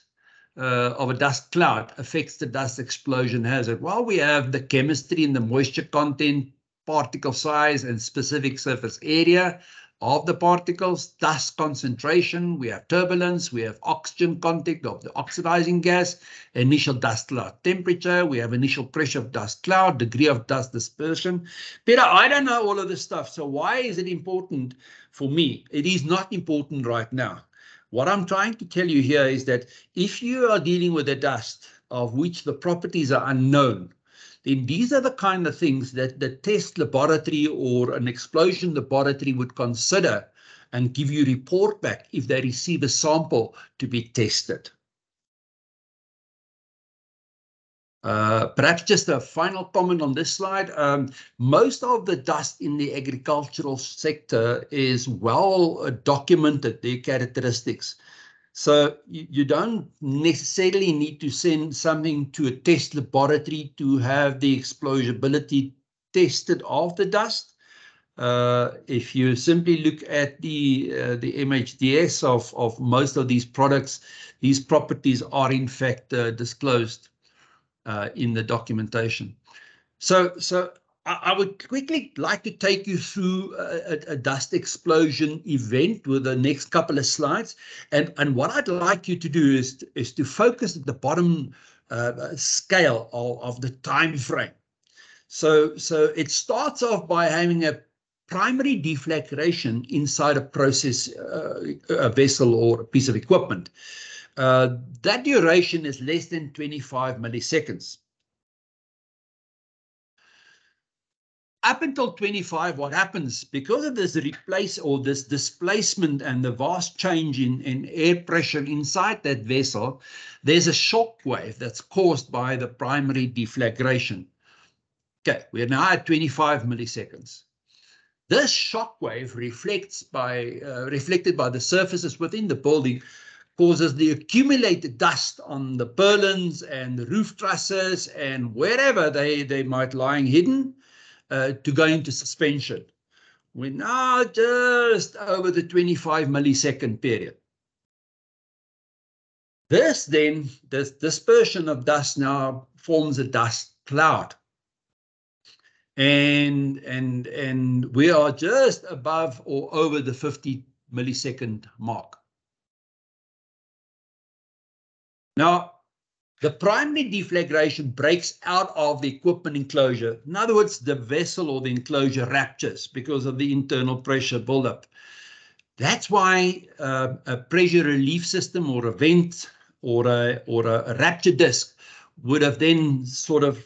of a dust cloud affects the dust explosion hazard? Well, we have the chemistry and the moisture content, particle size, and specific surface area of the particles, dust concentration, we have turbulence, we have oxygen contact of the oxidizing gas, initial dust cloud temperature, we have initial pressure of dust cloud, degree of dust dispersion. Peter, I don't know all of this stuff, so why is it important for me? It is not important right now. What I'm trying to tell you here is that if you are dealing with a dust of which the properties are unknown, then these are the kind of things that the test laboratory or an explosion laboratory would consider and give you report back if they receive a sample to be tested. Perhaps just a final comment on this slide. Most of the dust in the agricultural sector is well documented, their characteristics. So you don't necessarily need to send something to a test laboratory to have the explosibility tested of the dust. If you simply look at the MHDS of most of these products, these properties are in fact disclosed in the documentation. So I would quickly like to take you through a dust explosion event with the next couple of slides. And what I'd like you to do is to focus at the bottom scale of the time frame. So it starts off by having a primary deflagration inside a process, a vessel or a piece of equipment. That duration is less than 25 milliseconds. Up until 25, what happens because of this this displacement and the vast change in air pressure inside that vessel, there's a shock wave that's caused by the primary deflagration. Okay, we're now at 25 milliseconds. This shock wave reflected by the surfaces within the building causes the accumulated dust on the purlins and the roof trusses and wherever they might lying hidden to go into suspension. We're now just over the 25 millisecond period. This dispersion of dust now forms a dust cloud. And we are just above or over the 50 millisecond mark. Now, the primary deflagration breaks out of the equipment enclosure. In other words, the vessel or the enclosure ruptures because of the internal pressure buildup. That's why a pressure relief system or a vent or a rupture disc would have then sort of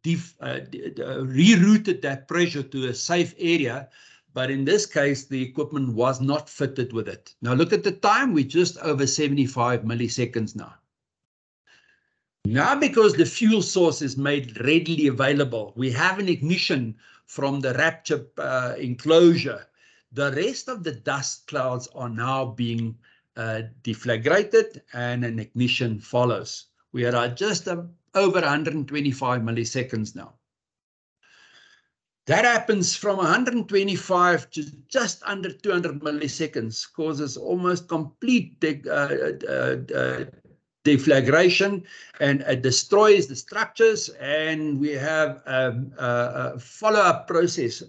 rerouted that pressure to a safe area. But in this case, the equipment was not fitted with it. Now look at the time, we're just over 75 milliseconds now. Now, because the fuel source is made readily available, we have an ignition from the rupture enclosure. The rest of the dust clouds are now being deflagrated and an ignition follows. We are at just over 125 milliseconds now. That happens from 125 to just under 200 milliseconds, causes almost complete deflagration, and it destroys the structures, and we have a follow-up process.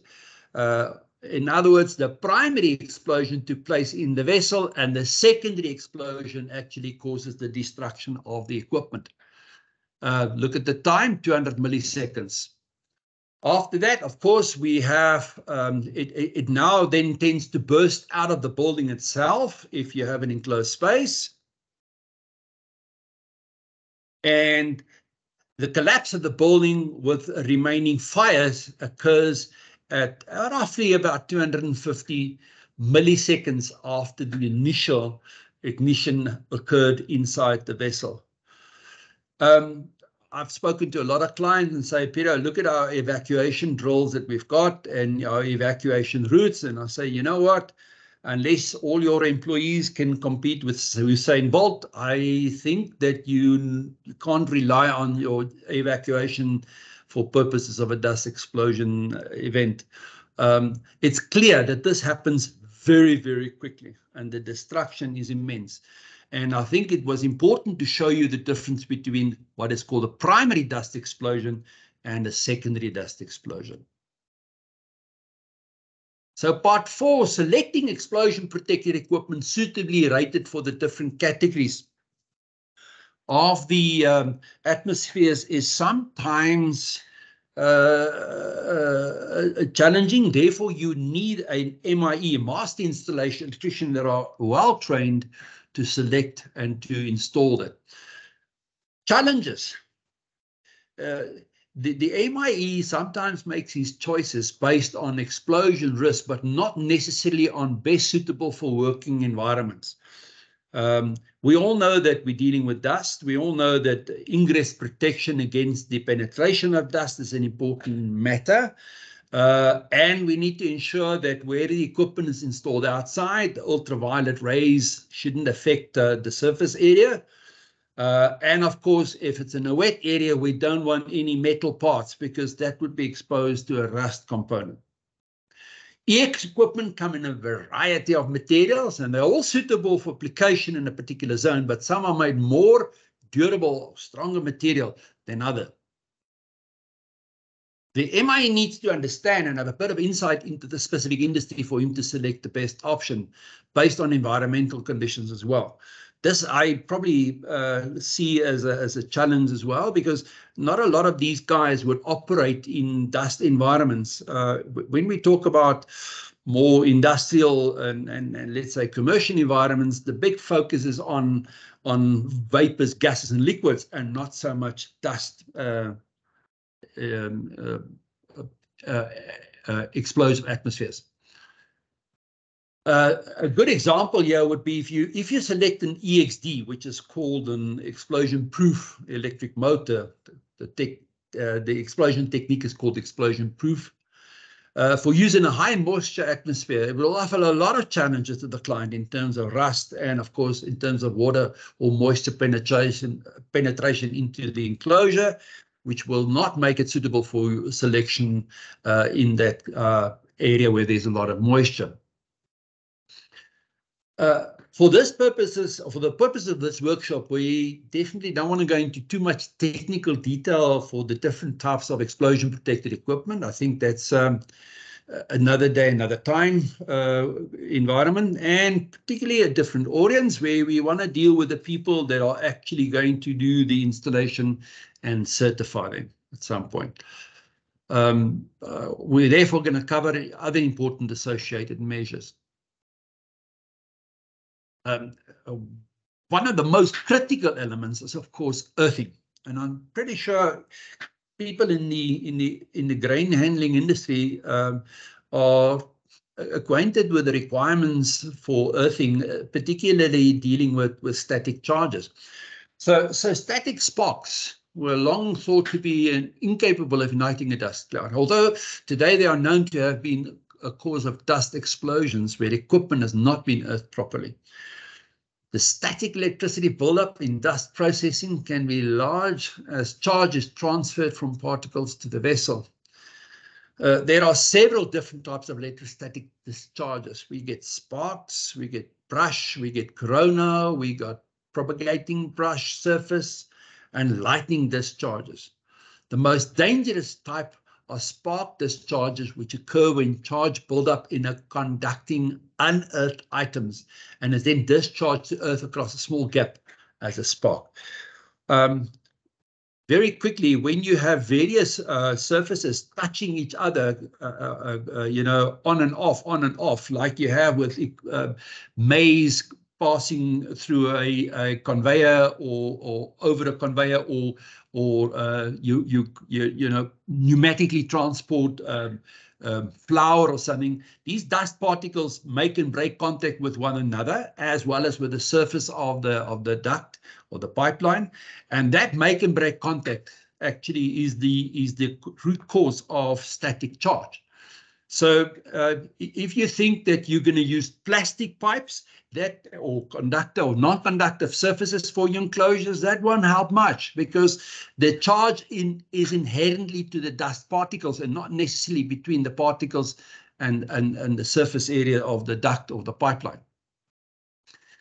In other words, the primary explosion took place in the vessel, and the secondary explosion actually causes the destruction of the equipment. Look at the time, 200 milliseconds. After that, of course, we have, it now then tends to burst out of the building itself if you have an enclosed space. And the collapse of the building with remaining fires occurs at roughly about 250 milliseconds after the initial ignition occurred inside the vessel. I've spoken to a lot of clients and say, Peter, look at our evacuation drills that we've got and our evacuation routes. And I say, you know what? Unless all your employees can compete with Usain Bolt, I think that you can't rely on your evacuation for purposes of a dust explosion event. It's clear that this happens very, very quickly and the destruction is immense. And I think it was important to show you the difference between what is called a primary dust explosion and a secondary dust explosion. So part 4, selecting explosion protected equipment suitably rated for the different categories of the atmospheres is sometimes challenging. Therefore, you need an MIE, master installation electrician that are well trained to select and to install it. Challenges. the MIE sometimes makes his choices based on explosion risk, but not necessarily on best suitable for working environments. We all know that we're dealing with dust. We all know that ingress protection against the penetration of dust is an important matter. And we need to ensure that where the equipment is installed outside, the ultraviolet rays shouldn't affect the surface area. And of course, if it's in a wet area, we don't want any metal parts because that would be exposed to a rust component. EX equipment come in a variety of materials and they're all suitable for application in a particular zone, but some are made more durable, stronger material than others. The MI needs to understand and have a bit of insight into the specific industry for him to select the best option based on environmental conditions as well. This I probably see as a challenge as well, because not a lot of these guys would operate in dust environments. When we talk about more industrial and let's say commercial environments, the big focus is on vapors, gases, and liquids, and not so much dust. Explosive atmospheres. A good example here would be if you select an EXD, which is called an explosion-proof electric motor. The explosion technique is called explosion-proof. For use in a high moisture atmosphere, it will offer a lot of challenges to the client in terms of rust and, of course, in terms of water or moisture penetration into the enclosure, which will not make it suitable for selection in that area where there's a lot of moisture. For the purpose of this workshop, we definitely don't want to go into too much technical detail for the different types of explosion protected equipment. I think that's another day, another time environment, and particularly a different audience where we want to deal with the people that are actually going to do the installation and certify them at some point. We're therefore going to cover other important associated measures. One of the most critical elements is, of course, earthing, and I'm pretty sure people in the grain handling industry are acquainted with the requirements for earthing, particularly dealing with static charges. So static sparks were long thought to be incapable of igniting a dust cloud, although today they are known to have been a cause of dust explosions where equipment has not been earthed properly. The static electricity buildup in dust processing can be large as charge is transferred from particles to the vessel. There are several different types of electrostatic discharges. We get sparks, we get brush, we get corona, we got propagating brush surface, and lightning discharges. The most dangerous type are spark discharges, which occur when charge buildup in a conducting unearthed items and is then discharged to earth across a small gap as a spark. Very quickly, when you have various surfaces touching each other, on and off, like you have with maize passing through a conveyor or over a conveyor, or pneumatically transport flour or something, these dust particles make and break contact with one another as well as with the surface of the duct or the pipeline, and that make and break contact actually is the root cause of static charge. So if you think that you're going to use plastic pipes or conductor or non-conductive surfaces for your enclosures, that won't help much because the charge is inherently to the dust particles and not necessarily between the particles and the surface area of the duct or the pipeline.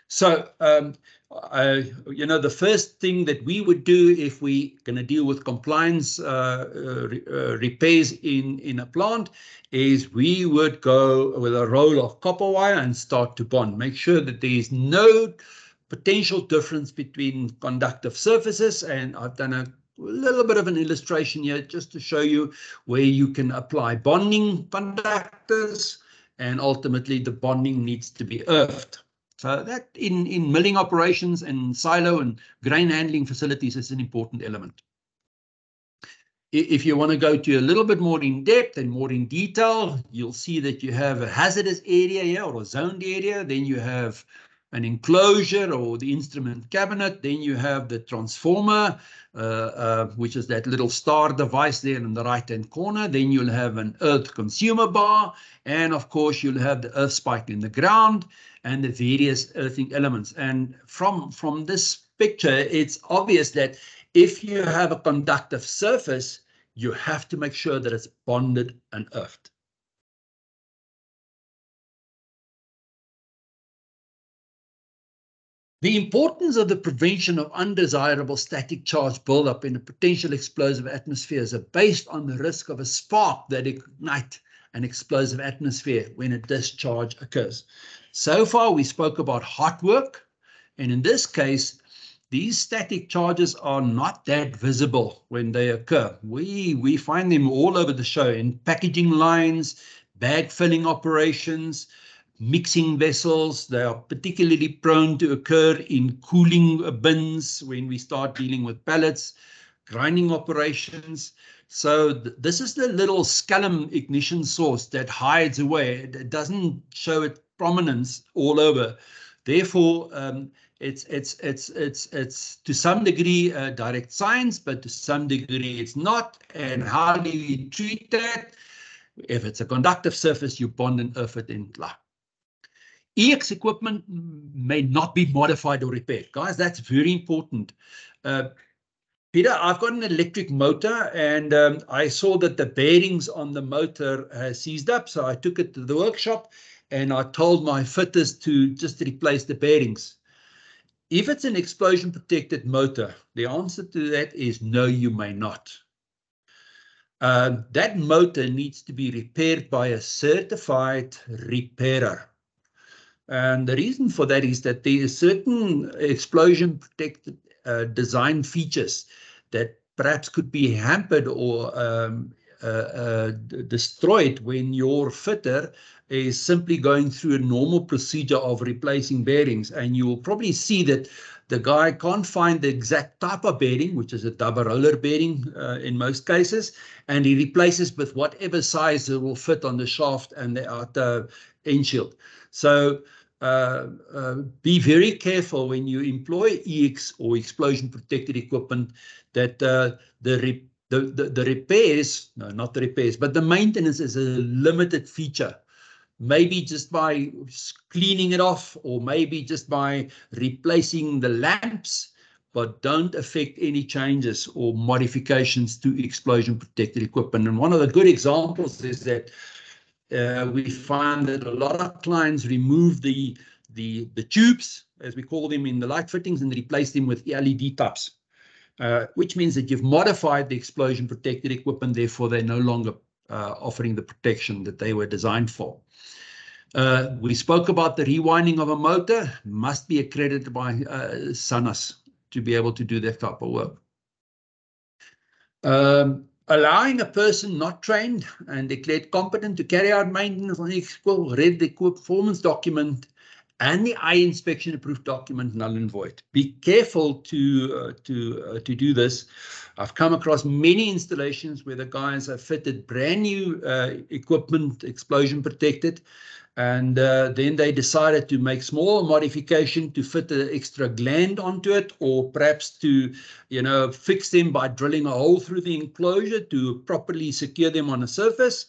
So, the first thing that we would do if we're going to deal with compliance repairs in a plant is we would go with a roll of copper wire and start to bond. Make sure that there is no potential difference between conductive surfaces. And I've done a little bit of an illustration here just to show you where you can apply bonding conductors, and ultimately the bonding needs to be earthed. So that in milling operations and silo and grain handling facilities is an important element. If you want to go to a little bit more in depth and more in detail, you'll see that you have a hazardous area here or a zoned area. Then you have an enclosure or the instrument cabinet. Then you have the transformer, which is that little star device there in the right-hand corner. Then you'll have an earth consumer bar. And of course, you'll have the earth spike in the ground and the various earthing elements. And from this picture, it's obvious that if you have a conductive surface, you have to make sure that it's bonded and earthed. The importance of the prevention of undesirable static charge buildup in a potential explosive atmospheres are based on the risk of a spark that ignites an explosive atmosphere when a discharge occurs. So far, we spoke about hot work, and in this case, these static charges are not that visible when they occur. We find them all over the show in packaging lines, bag filling operations, mixing vessels. They are particularly prone to occur in cooling bins when we start dealing with pellets, grinding operations. So this is the little scallum ignition source that hides away. It doesn't show its prominence all over. Therefore, it's to some degree direct science, but to some degree it's not. And how do you treat that? If it's a conductive surface, you bond and earth it in place. EX equipment may not be modified or repaired. Guys, that's very important. Peter, I've got an electric motor, and I saw that the bearings on the motor has seized up, so I took it to the workshop and I told my fitters to just replace the bearings. If it's an explosion protected motor, the answer to that is no, you may not. That motor needs to be repaired by a certified repairer. And the reason for that is that there are certain explosion protected design features that perhaps could be hampered or destroyed when your fitter is simply going through a normal procedure of replacing bearings. And you will probably see that the guy can't find the exact type of bearing, which is a double roller bearing in most cases, and he replaces with whatever size it will fit on the shaft and the outer end shield. So be very careful when you employ EX or explosion protected equipment that the repairs, no, not the repairs, but the maintenance is a limited feature. Maybe just by cleaning it off, or maybe just by replacing the lamps, but don't affect any changes or modifications to explosion protected equipment. And one of the good examples is that we find that a lot of clients remove the tubes, as we call them in the light fittings, and replace them with LED types, which means that you've modified the explosion protected equipment, therefore they're no longer offering the protection that they were designed for. We spoke about the rewinding of a motor, must be accredited by SANAS to be able to do that type of work. Allowing a person not trained and declared competent to carry out maintenance on the read the performance document and the eye inspection approved document null and void. Be careful to do this. I've come across many installations where the guys have fitted brand new equipment, explosion protected, and then they decided to make small modification to fit an extra gland onto it, or perhaps to, fix them by drilling a hole through the enclosure to properly secure them on a surface.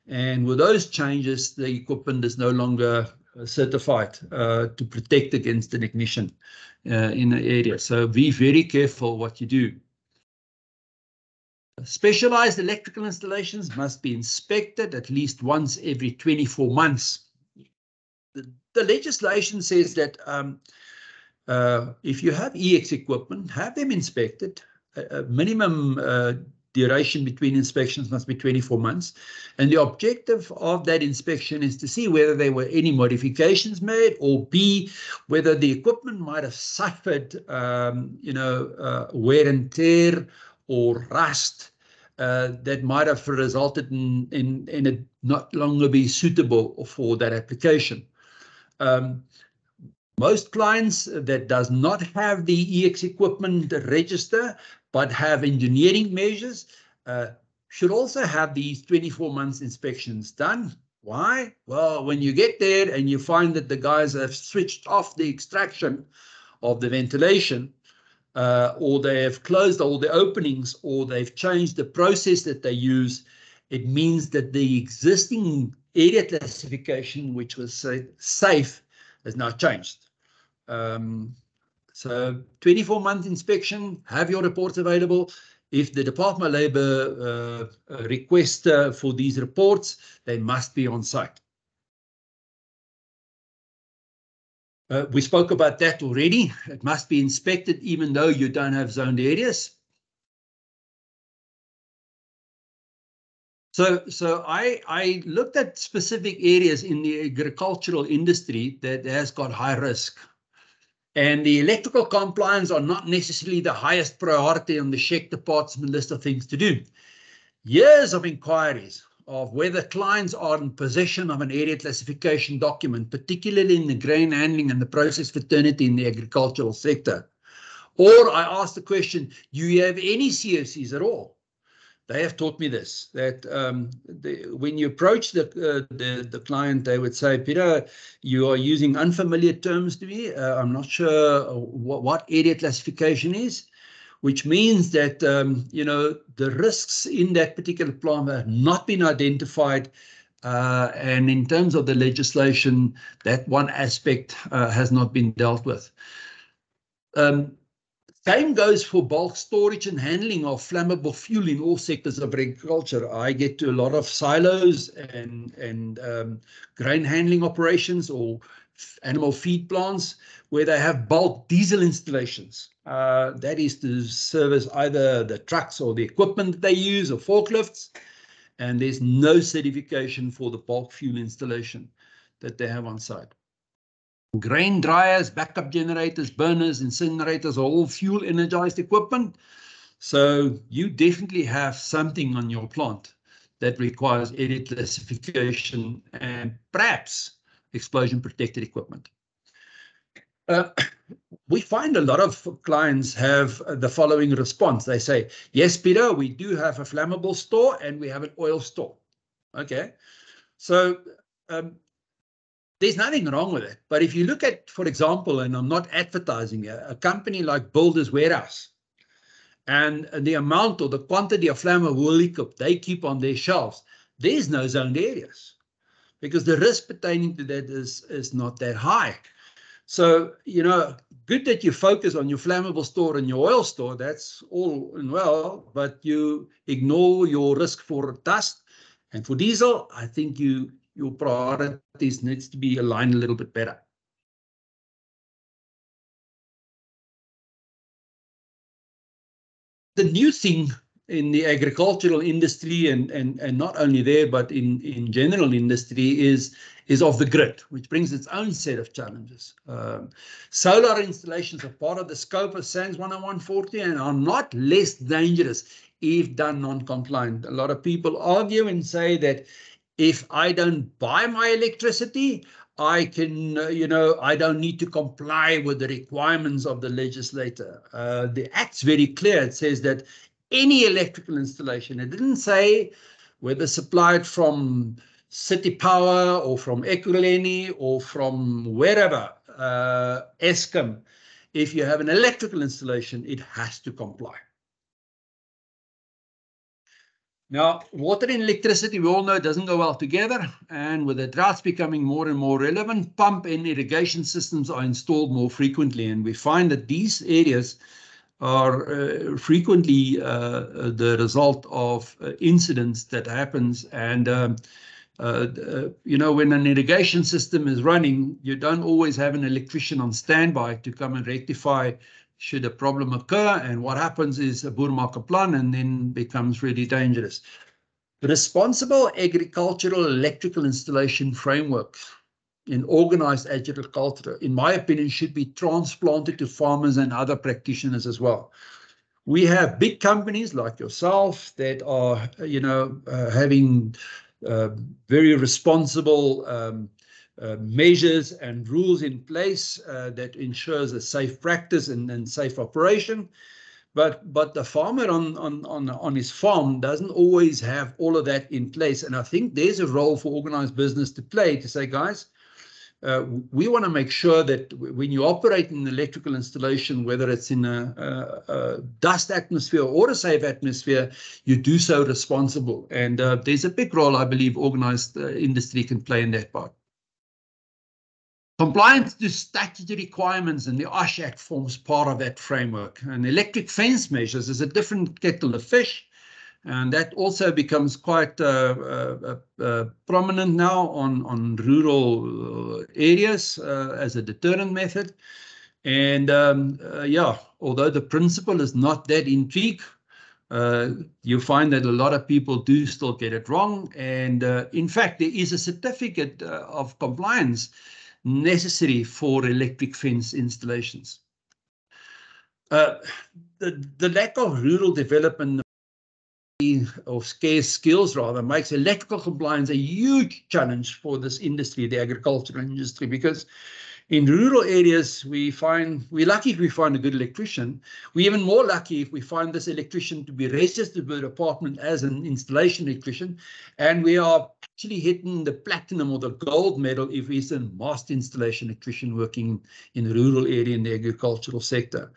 And with those changes, the equipment is no longer certified to protect against an ignition in the area. So be very careful what you do. Specialized electrical installations must be inspected at least once every 24 months. The legislation says that if you have EX equipment, have them inspected. A minimum duration between inspections must be 24 months. And the objective of that inspection is to see whether there were any modifications made, or B, whether the equipment might have suffered, wear and tear or rust that might have resulted in it not longer be suitable for that application. Most clients that does not have the EX equipment register, but have engineering measures, should also have these 24 months inspections done. Why? Well, when you get there and you find that the guys have switched off the extraction of the ventilation, or they have closed all the openings, or they've changed the process that they use, it means that the existing area classification, which was safe, has now changed. So 24-month inspection, have your reports available. If the Department of Labour requests for these reports, they must be on site. We spoke about that already. It must be inspected even though you don't have zoned areas. So I looked at specific areas in the agricultural industry that has got high risk. And the electrical compliance are not necessarily the highest priority on the SHEQ department list of things to do. Years of inquiries of whether clients are in possession of an area classification document, particularly in the grain handling and the process fraternity in the agricultural sector. Or I asked the question, do you have any CFCs at all? They have taught me this, that when you approach the client, they would say, Peter, you are using unfamiliar terms to me. I'm not sure what area classification is, which means that, the risks in that particular plant have not been identified. And in terms of the legislation, that one aspect has not been dealt with. Same goes for bulk storage and handling of flammable fuel in all sectors of agriculture. I get to a lot of silos and grain handling operations or animal feed plants where they have bulk diesel installations. That is to service either the trucks or the equipment that they use or forklifts. And there's no certification for the bulk fuel installation that they have on site. Grain dryers, backup generators, burners, incinerators are all fuel energized equipment. So you definitely have something on your plant that requires area classification and perhaps explosion protected equipment. We find a lot of clients have the following response. They say, yes, Peter, we do have a flammable store and we have an oil store. Okay, so there's nothing wrong with it. But if you look at, for example, and I'm not advertising, a company like Builders Warehouse, and the amount or the quantity of flammable liquid they keep on their shelves, there's no zoned areas because the risk pertaining to that is not that high. So, good that you focus on your flammable store and your oil store, that's all and well, but you ignore your risk for dust and for diesel. I think your priorities needs to be aligned a little bit better. The new thing in the agricultural industry and not only there, but in general industry is off the grid, which brings its own set of challenges. Solar installations are part of the scope of SANS 10140 and are not less dangerous if done non-compliant. A lot of people argue and say that if I don't buy my electricity, I can, I don't need to comply with the requirements of the legislator. The Act's very clear. It says that any electrical installation, it didn't say whether supplied from City Power or from Ekurhuleni or from wherever, Eskom, if you have an electrical installation, it has to comply. Now, water and electricity, we all know, doesn't go well together. And with the droughts becoming more and more relevant, pump and irrigation systems are installed more frequently. And we find that these areas are frequently the result of incidents that happens. And, when an irrigation system is running, you don't always have an electrician on standby to come and rectify should a problem occur, and what happens is a boer maak 'n plan and then becomes really dangerous. The responsible agricultural electrical installation framework in organized agriculture, in my opinion, should be transplanted to farmers and other practitioners as well. We have big companies like yourself that are, having very responsible measures and rules in place that ensures a safe practice and safe operation. but the farmer on his farm doesn't always have all of that in place. And I think there's a role for organized business to play to say, guys, we want to make sure that when you operate in an electrical installation, whether it's in a dust atmosphere or a safe atmosphere, you do so responsible. And there's a big role, I believe, organized industry can play in that part. Compliance to statutory requirements and the SHEQ forms part of that framework. And electric fence measures is a different kettle of fish. And that also becomes quite prominent now on rural areas as a deterrent method. And yeah, although the principle is not that intrigued, you find that a lot of people do still get it wrong. And in fact, there is a certificate of compliance necessary for electric fence installations. The lack of rural development or scarce skills rather makes electrical compliance a huge challenge for this industry, the agricultural industry, because in rural areas we're lucky if we find a good electrician. We're even more lucky if we find this electrician to be registered with the department as an installation electrician, and we are actually hitting the platinum or the gold medal if he's a master installation electrician working in a rural area in the agricultural sector.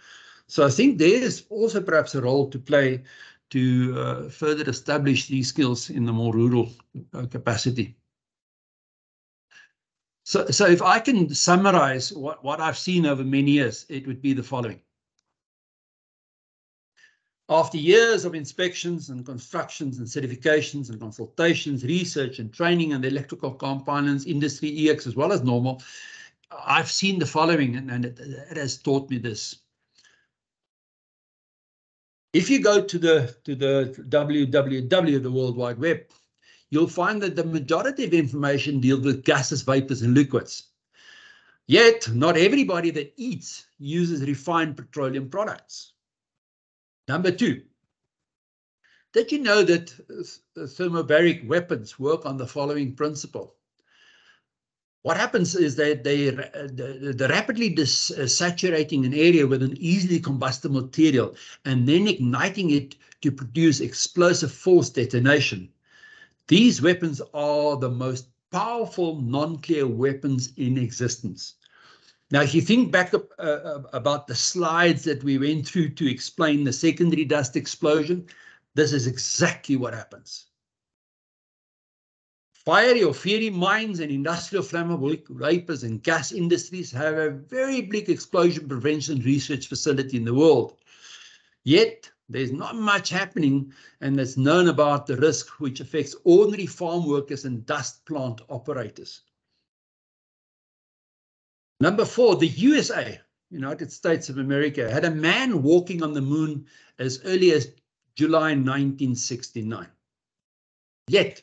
So I think there's also perhaps a role to play to further establish these skills in the more rural capacity. So if I can summarize what I've seen over many years, it would be the following. After years of inspections and constructions and certifications and consultations, research and training in the electrical components industry, EX as well as normal, I've seen the following, and it has taught me this. If you go to the www, the World Wide Web, you'll find that the majority of information deals with gases, vapors, and liquids. Yet, not everybody that eats uses refined petroleum products. Number two, did you know that thermobaric weapons work on the following principle? What happens is that they're rapidly saturating an area with an easily combustible material and then igniting it to produce explosive force detonation. These weapons are the most powerful non-nuclear weapons in existence. Now, if you think back about the slides that we went through to explain the secondary dust explosion, this is exactly what happens. Fiery or fiery mines and industrial flammable vapors and gas industries have a very big explosion prevention research facility in the world. Yet, there's not much happening, and it's known about the risk which affects ordinary farm workers and dust plant operators. Number four, the USA, United States of America, had a man walking on the moon as early as July 1969. Yet,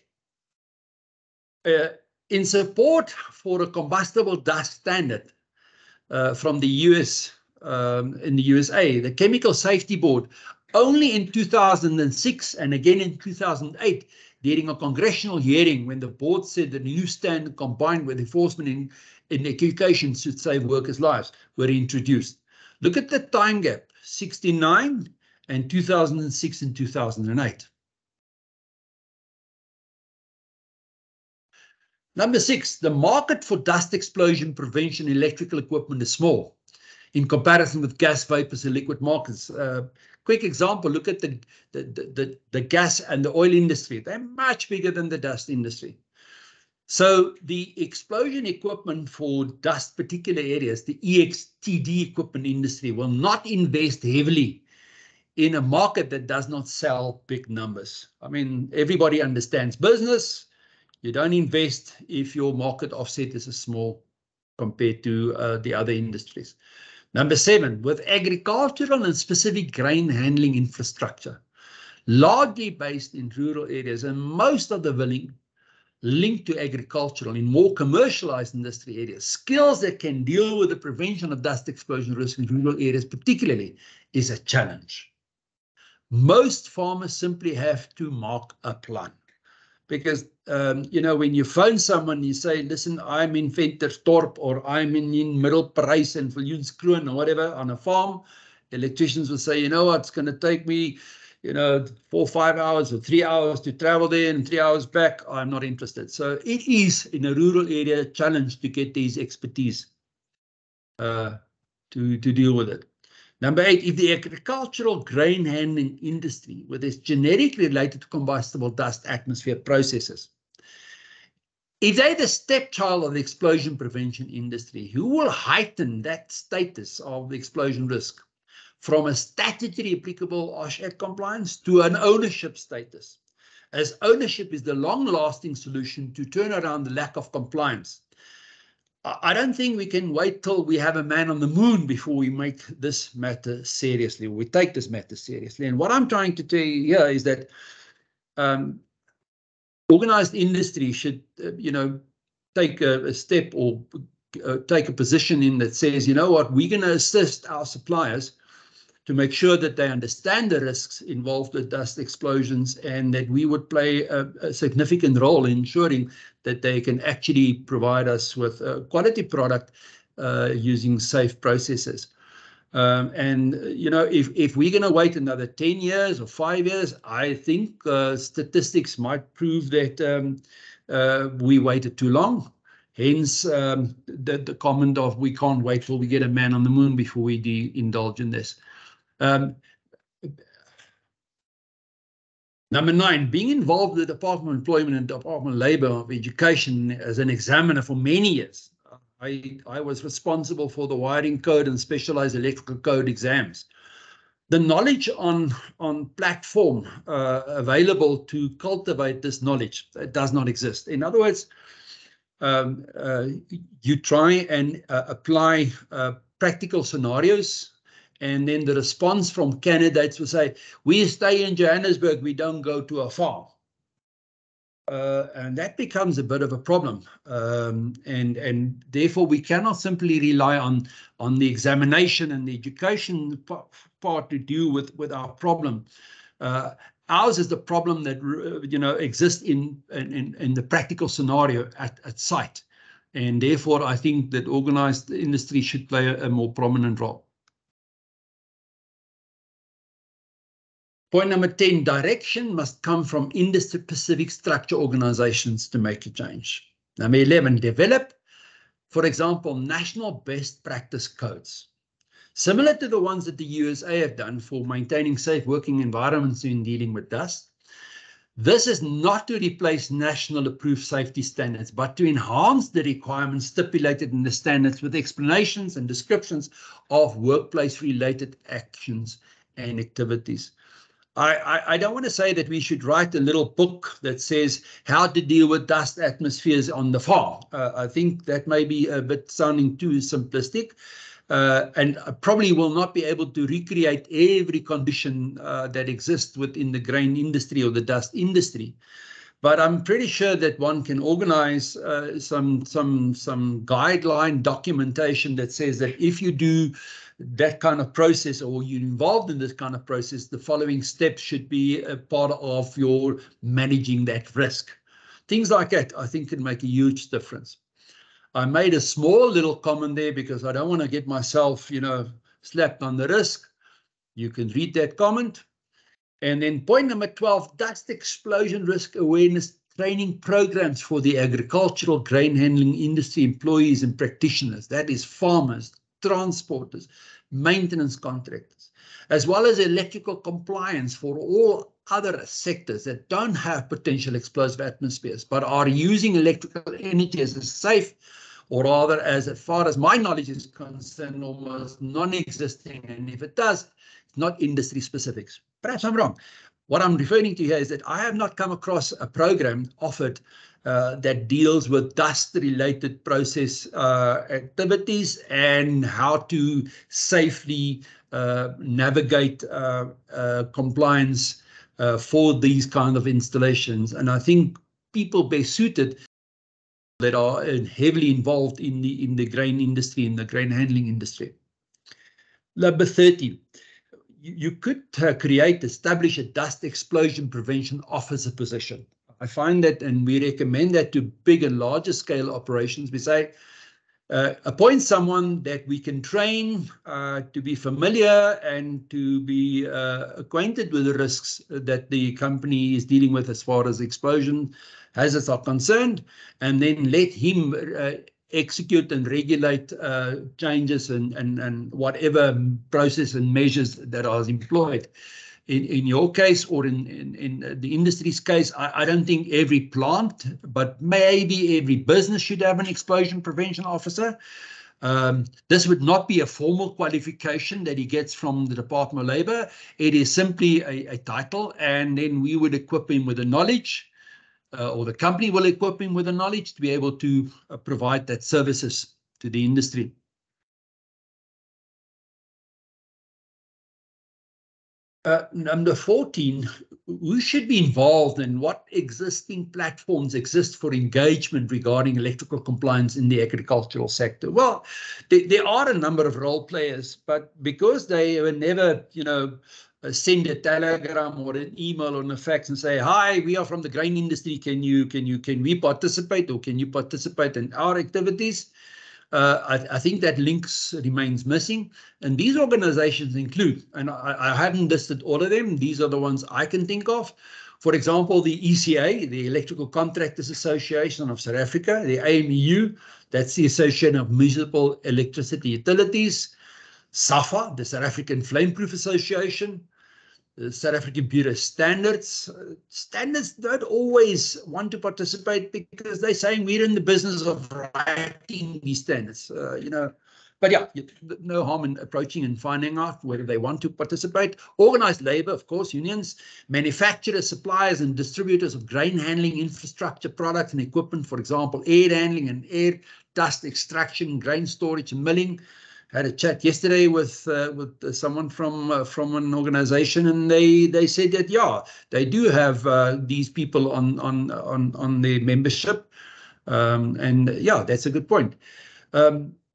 in support for a combustible dust standard from the US, in the USA, the Chemical Safety Board, only in 2006 and again in 2008, during a congressional hearing when the board said that a new standard combined with enforcement in education should save workers' lives, were introduced. Look at the time gap, 69 and 2006 and 2008. Number six, the market for dust explosion prevention electrical equipment is small in comparison with gas, vapors, and liquid markets. Quick example, look at the gas and the oil industry. They're much bigger than the dust industry. So the explosion equipment for dust particular areas, the EXTD equipment industry, will not invest heavily in a market that does not sell big numbers. I mean, everybody understands business. You don't invest if your market offset is small compared to the other industries. Number seven, with agricultural and specific grain handling infrastructure, largely based in rural areas, and most of the willing linked to agricultural in more commercialized industry areas, skills that can deal with the prevention of dust explosion risk in rural areas particularly is a challenge. Most farmers simply have to mark a plan. Because, when you phone someone, you say, listen, I'm in Ventersdorp or I'm in Middelparys and Viljoenskroon or whatever on a farm, Electricians will say, you know what, it's going to take me, 4 or 5 hours or 3 hours to travel there and 3 hours back. I'm not interested. So it is in a rural area a challenge to get these expertise to deal with it. Number 8, if the agricultural grain handling industry, with its genetically related to combustible dust atmosphere processes, if they're the stepchild of the explosion prevention industry, who will heighten that status of the explosion risk from a statutory applicable SHEQ compliance to an ownership status, as ownership is the long-lasting solution to turn around the lack of compliance? I don't think we can wait till we have a man on the moon before we make this matter seriously. We take this matter seriously. And what I'm trying to tell you here is that organized industry should, take a step or take a position in that says, you know what, we're going to assist our suppliers to make sure that they understand the risks involved with dust explosions, and that we would play a significant role in ensuring that they can actually provide us with a quality product using safe processes. If we're going to wait another 10 years or 5 years, I think statistics might prove that we waited too long. Hence, the comment of we can't wait till we get a man on the moon before we indulge in this. Number 9, being involved with the Department of Employment and Department of Labour of Education as an examiner for many years. I was responsible for the wiring code and specialized electrical code exams. The knowledge on platform available to cultivate this knowledge does not exist. In other words, you try and apply practical scenarios, and then the response from candidates will say, we stay in Johannesburg, we don't go to a farm. And that becomes a bit of a problem. And therefore, we cannot simply rely on the examination and the education part to deal with our problem. Ours is the problem that exists in the practical scenario at site. And therefore, I think that organized industry should play a more prominent role. Point number 10, direction must come from industry-specific structure organizations to make a change. Number 11, develop, for example, national best practice codes, similar to the ones that the USA have done for maintaining safe working environments in dealing with dust. This is not to replace national approved safety standards, but to enhance the requirements stipulated in the standards with explanations and descriptions of workplace-related actions and activities. I don't want to say that we should write a little book that says how to deal with dust atmospheres on the farm. I think that may be a bit sounding too simplistic, and I probably will not be able to recreate every condition that exists within the grain industry or the dust industry. But I'm pretty sure that one can organize some guideline documentation that says that if you do that kind of process, or you're involved in this kind of process, the following steps should be a part of your managing that risk. Things like that, I think, can make a huge difference. I made a small little comment there because I don't want to get myself, slapped on the wrist. You can read that comment. And then point number 12, dust explosion risk awareness training programs for the agricultural grain handling industry employees and practitioners. That is farmers, transporters, maintenance contractors, as well as electrical compliance for all other sectors that don't have potential explosive atmospheres, but are using electrical energy as a safe, or rather, as far as my knowledge is concerned, almost non-existing. And if it does, it's not industry specifics. Perhaps I'm wrong. What I'm referring to here is that I have not come across a program offered that deals with dust-related process activities and how to safely navigate compliance for these kind of installations. And I think people best suited that are heavily involved in the grain industry, in the grain handling industry. Number 30. You could establish a dust explosion prevention officer position. I find that, and we recommend that to big and larger scale operations. We say, appoint someone that we can train to be familiar and to be acquainted with the risks that the company is dealing with as far as explosion hazards are concerned, and then let him execute and regulate changes and whatever process and measures that are employed. In your case, or in the industry's case, I don't think every plant, but maybe every business should have an explosion prevention officer. This would not be a formal qualification that he gets from the Department of Labour. It is simply a title, and then we would equip him with the knowledge, or the company will equip him with the knowledge to be able to provide that services to the industry. Number 14, who should be involved and what existing platforms exist for engagement regarding electrical compliance in the agricultural sector? Well, there are a number of role players, but because they were never, send a telegram or an email or a fax and say, hi, we are from the grain industry, can we participate, or can you participate in our activities? I think that links remains missing, and these organizations include, and I haven't listed all of them, these are the ones I can think of. For example, the ECA, the Electrical Contractors Association of South Africa, the AMEU, that's the Association of Municipal Electricity Utilities, SAFA, the South African Flameproof Association, the South African Bureau of Standards. Standards don't always want to participate because they're saying we're in the business of writing these standards, But yeah, no harm in approaching and finding out whether they want to participate. Organized labor, of course, unions, manufacturers, suppliers, and distributors of grain handling infrastructure products and equipment, for example, air handling and air dust extraction, grain storage and milling. Had a chat yesterday with someone from an organization, and they said that they do have these people on their membership, and that's a good point.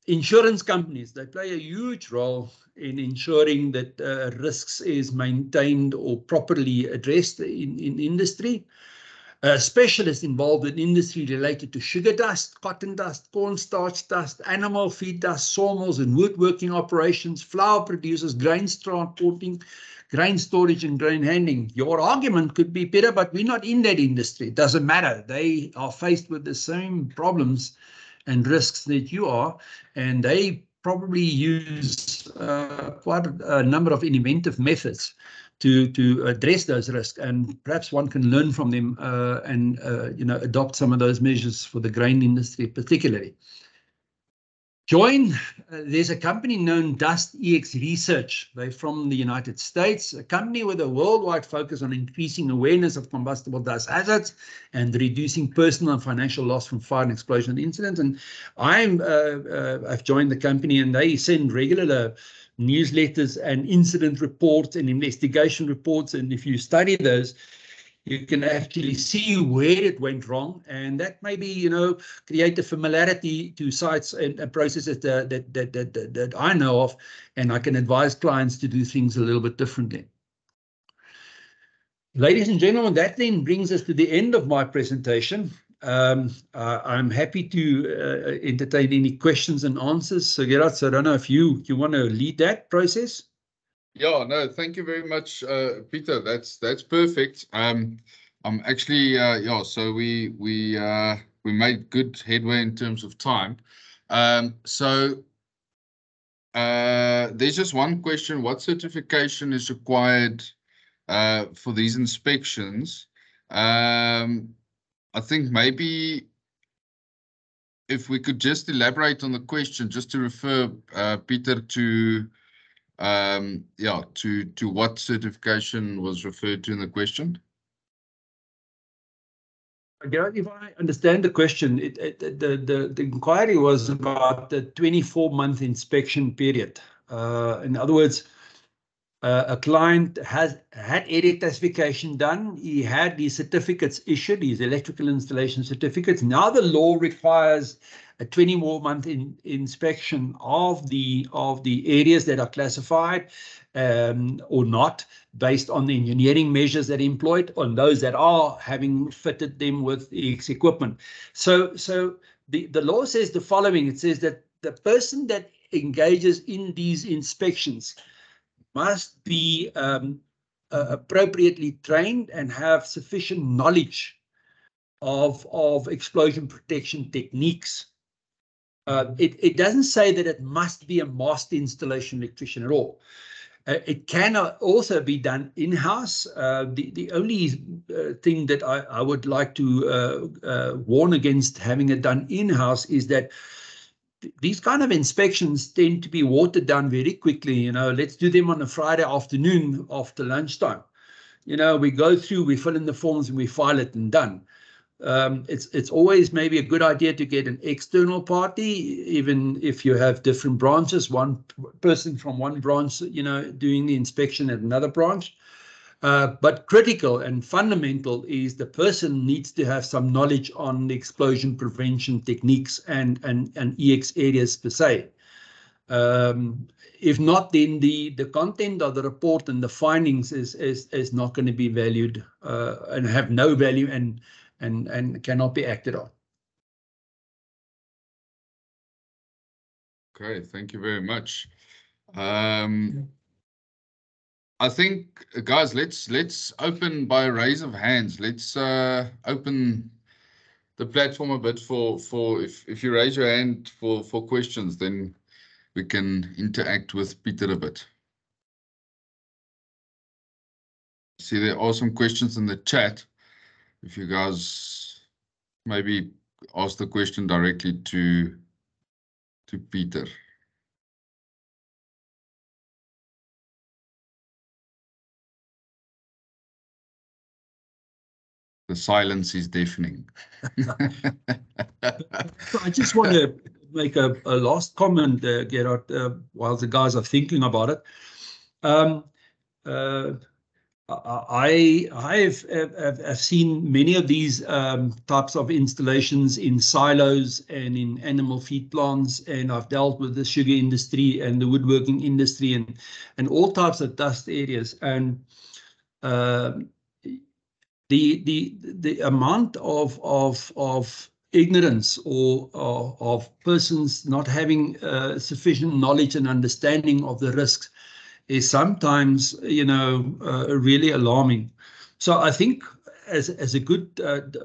Insurance companies, they play a huge role in ensuring that risks is maintained or properly addressed in industry. Specialists involved in industry related to sugar dust, cotton dust, cornstarch dust, animal feed dust, sawmills and woodworking operations, flour producers, grain transporting, grain storage and grain handling. Your argument could be, Peter, but we're not in that industry. It doesn't matter. They are faced with the same problems and risks that you are, and they probably use quite a number of inventive methods to address those risks, and perhaps one can learn from them and adopt some of those measures for the grain industry particularly. There's a company known Dust EX Research. They're from the United States, a company with a worldwide focus on increasing awareness of combustible dust hazards and reducing personal and financial loss from fire and explosion incidents. And I've joined the company, and they send regular newsletters and incident reports and investigation reports. And if you study those, you can actually see where it went wrong, and that maybe create a familiarity to sites and processes that I know of, and I can advise clients to do things a little bit differently. Ladies and gentlemen, that then brings us to the end of my presentation. I'm happy to entertain any questions and answers. So Gerard, so I don't know if you want to lead that process. Yeah, no, thank you very much, Peter. That's perfect. I'm actually so we made good headway in terms of time. So there's just one question: what certification is required for these inspections? I think maybe if we could just elaborate on the question, just to refer Peter to to what certification was referred to in the question. Gerard, if I understand the question, the inquiry was about the 24-month inspection period. In other words, a client had area classification done. He had these certificates issued, these electrical installation certificates. Now the law requires a 24-month inspection of the areas that are classified or not, based on the engineering measures that are employed, on those that are having fitted them with equipment. So the law says the following. It says that the person that engages in these inspections must be appropriately trained and have sufficient knowledge of explosion protection techniques. It doesn't say that it must be a master installation electrician at all. It can also be done in-house. The only thing that I would like to warn against having it done in-house is that these kind of inspections tend to be watered down very quickly. You know, let's do them on a Friday afternoon after lunchtime. You know, we go through, we fill in the forms and we file it and done. It's always maybe a good idea to get an external party, even if you have different branches, one person from one branch, you know, doing the inspection at another branch. But critical and fundamental is the person needs to have some knowledge on the explosion prevention techniques and EX areas per se. If not, then the content of the report and the findings is not going to be valued and have no value and cannot be acted on. Okay, thank you very much. I think, guys, let's open by a raise of hands. Let's open the platform a bit for if you raise your hand for questions, then we can interact with Peter a bit. See, there are some questions in the chat. If you guys maybe ask the question directly to Peter. The silence is deafening. So I just want to make a last comment, Gerard, while the guys are thinking about it. I've seen many of these types of installations in silos and in animal feed plants, and I've dealt with the sugar industry and the woodworking industry and all types of dust areas. And the amount of ignorance or of persons not having sufficient knowledge and understanding of the risks is sometimes, you know, really alarming. So I think as a good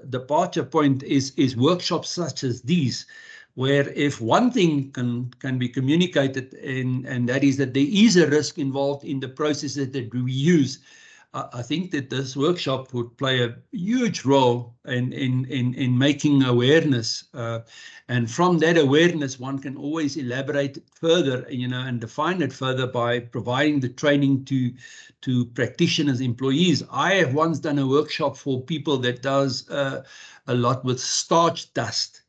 departure point is workshops such as these, where if one thing can be communicated and that is that there is a risk involved in the processes that we use, I think that this workshop would play a huge role in making awareness. And from that awareness, one can always elaborate further, you know, and define it further by providing the training to practitioners, employees. I have once done a workshop for people that does a lot with starch dust.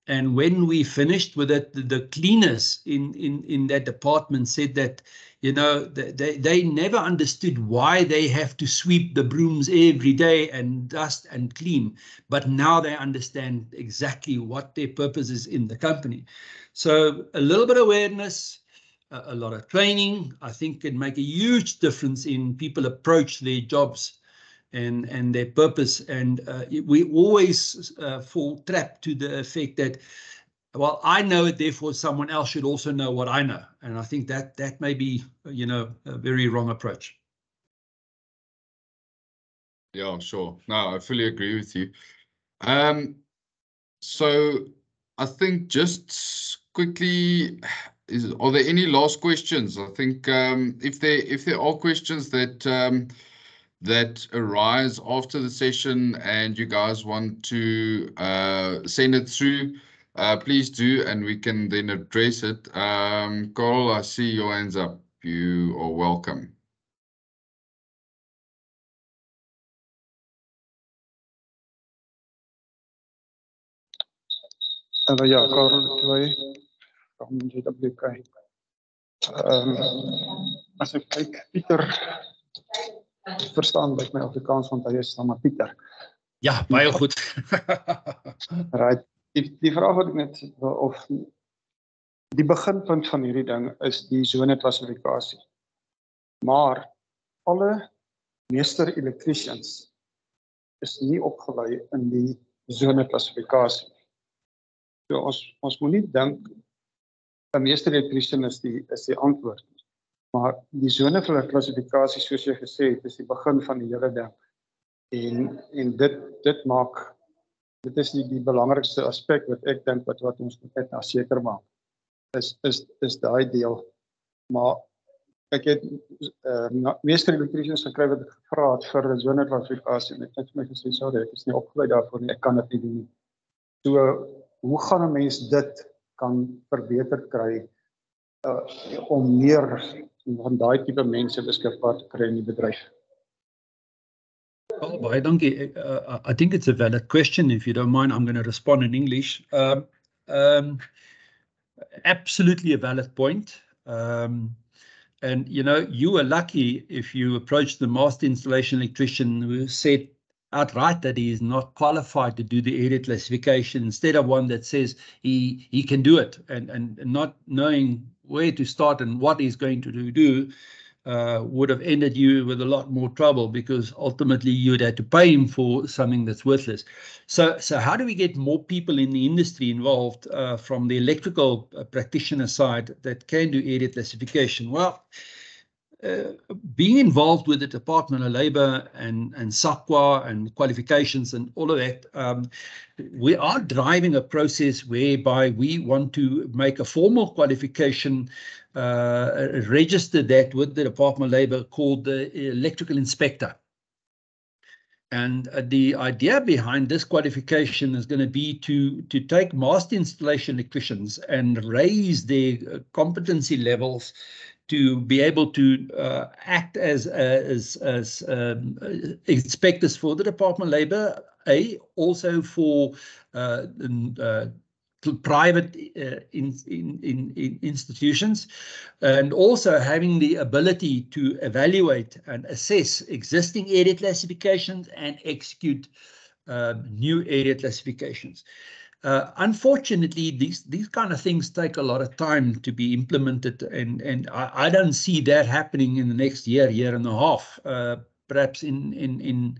And when we finished with it, the cleaners in that department said that, you know, they never understood why they have to sweep the brooms every day and dust and clean. But now they understand exactly what their purpose is in the company. So a little bit of awareness, a lot of training, I think can make a huge difference in people approach their jobs and their purpose. And we always fall trapped to the effect that, well, I know it, therefore someone else should also know what I know. And I think that may be, you know, a very wrong approach. Yeah, sure. No, I fully agree with you. So I think just quickly, are there any last questions? I think if there are questions that that arise after the session and you guys want to send it through, please do, and we can then address it. Carl, I see your hands up. You are welcome. Ja, Karel, from JWK. As ek kyk, Pieter, verstaan lyk my Afrikaans, want hy is dan maar Pieter. Ja, baie goed. Right. Die vraag wat ek net of die beginpunt van hierdie ding is die zone klassifikasie. Maar alle meester electricians is nie opgelei in die zone klassifikasie. So ons moet nie dink 'n meesterelektriesien is die antwoord. Maar die sone vir 'n klassifikasie, soos jy gesê het, is die begin van die hele ding. En dit maak, dit is die belangrikste aspek wat ek dink wat ons net nou seker maak. Is daai deel. Maar ek het meesterelektriesiens gekry wat ek gevra het vir 'n sone klassifikasie en ek het vir my gesê, sorry, ek is nie opgelei daarvoor nie, ek kan dit nie doen nie. So, hoe gaan 'n mens dit kan verbeter kry om meer van daai tipe mense beskikbaar te kry in die bedryf? Well, baie dankie. I think it's a valid question. If you don't mind, I'm going to respond in English. Absolutely a valid point. And, you know, you were lucky if you approached the master installation electrician who said outright that he is not qualified to do the area classification, instead of one that says he can do it, and not knowing where to start and what he's going to do would have ended you with a lot more trouble, because ultimately you'd have to pay him for something that's worthless. So how do we get more people in the industry involved from the electrical practitioner side that can do area classification? Well, being involved with the Department of Labour and SHEQ and qualifications and all of that, we are driving a process whereby we want to make a formal qualification, register that with the Department of Labour, called the electrical inspector. And the idea behind this qualification is going to be to take master installation electricians and raise their competency levels to be able to act as inspectors for the Department of Labour, also for private institutions, and also having the ability to evaluate and assess existing area classifications and execute new area classifications. Unfortunately, these kind of things take a lot of time to be implemented, and I don't see that happening in the next year and a half. Perhaps in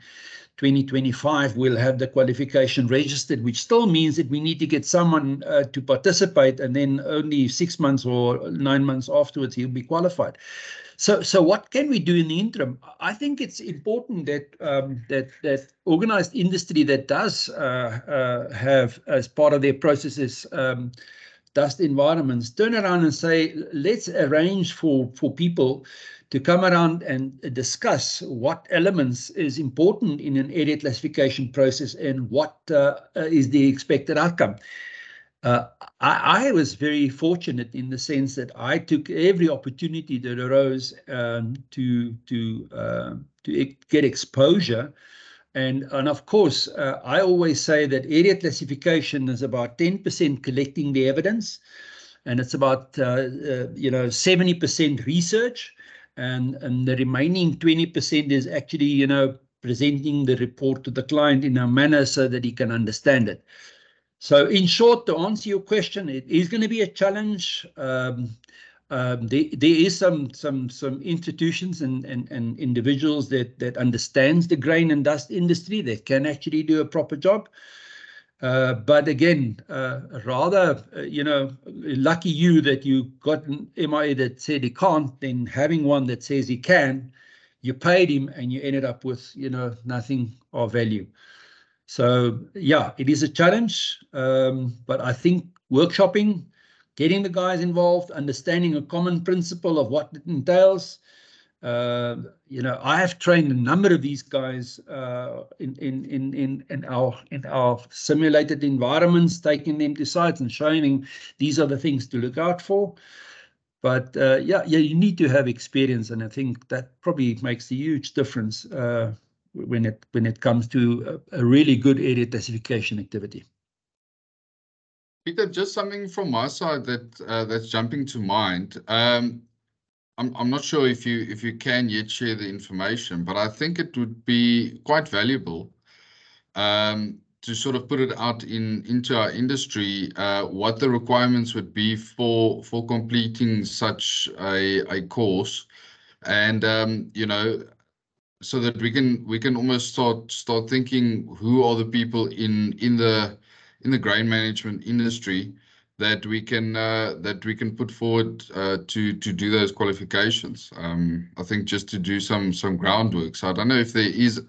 2025, we'll have the qualification registered, which still means that we need to get someone to participate, and then only 6 months or 9 months afterwards, he'll be qualified. So what can we do in the interim? I think it's important that that organized industry that does have as part of their processes dust environments, turn around and say, let's arrange for people to come around and discuss what elements is important in an area classification process and what is the expected outcome. I was very fortunate in the sense that I took every opportunity that arose to get exposure. And of course, I always say that area classification is about 10% collecting the evidence, and it's about 70% research, and the remaining 20% is actually presenting the report to the client in a manner so that he can understand it. So in short, to answer your question, it is going to be a challenge. There is some institutions and individuals that understands the grain and dust industry that can actually do a proper job. But again, rather, lucky you that you got an MIA that said he can't, than having one that says he can. You paid him and you ended up with, nothing of value. So yeah, it is a challenge, but I think workshopping, getting the guys involved, understanding a common principle of what it entails. I have trained a number of these guys in our simulated environments, taking them to sites and showing them these are the things to look out for. But you need to have experience, and I think that probably makes a huge difference when it comes to a really good area classification activity. Peter, just something from my side that's jumping to mind. I'm not sure if you can yet share the information, but I think it would be quite valuable to sort of put it out into our industry, what the requirements would be for completing such a course, and so that we can almost start thinking who are the people in in the grain management industry that we can put forward to do those qualifications. I think just to do some groundwork. So I don't know if there is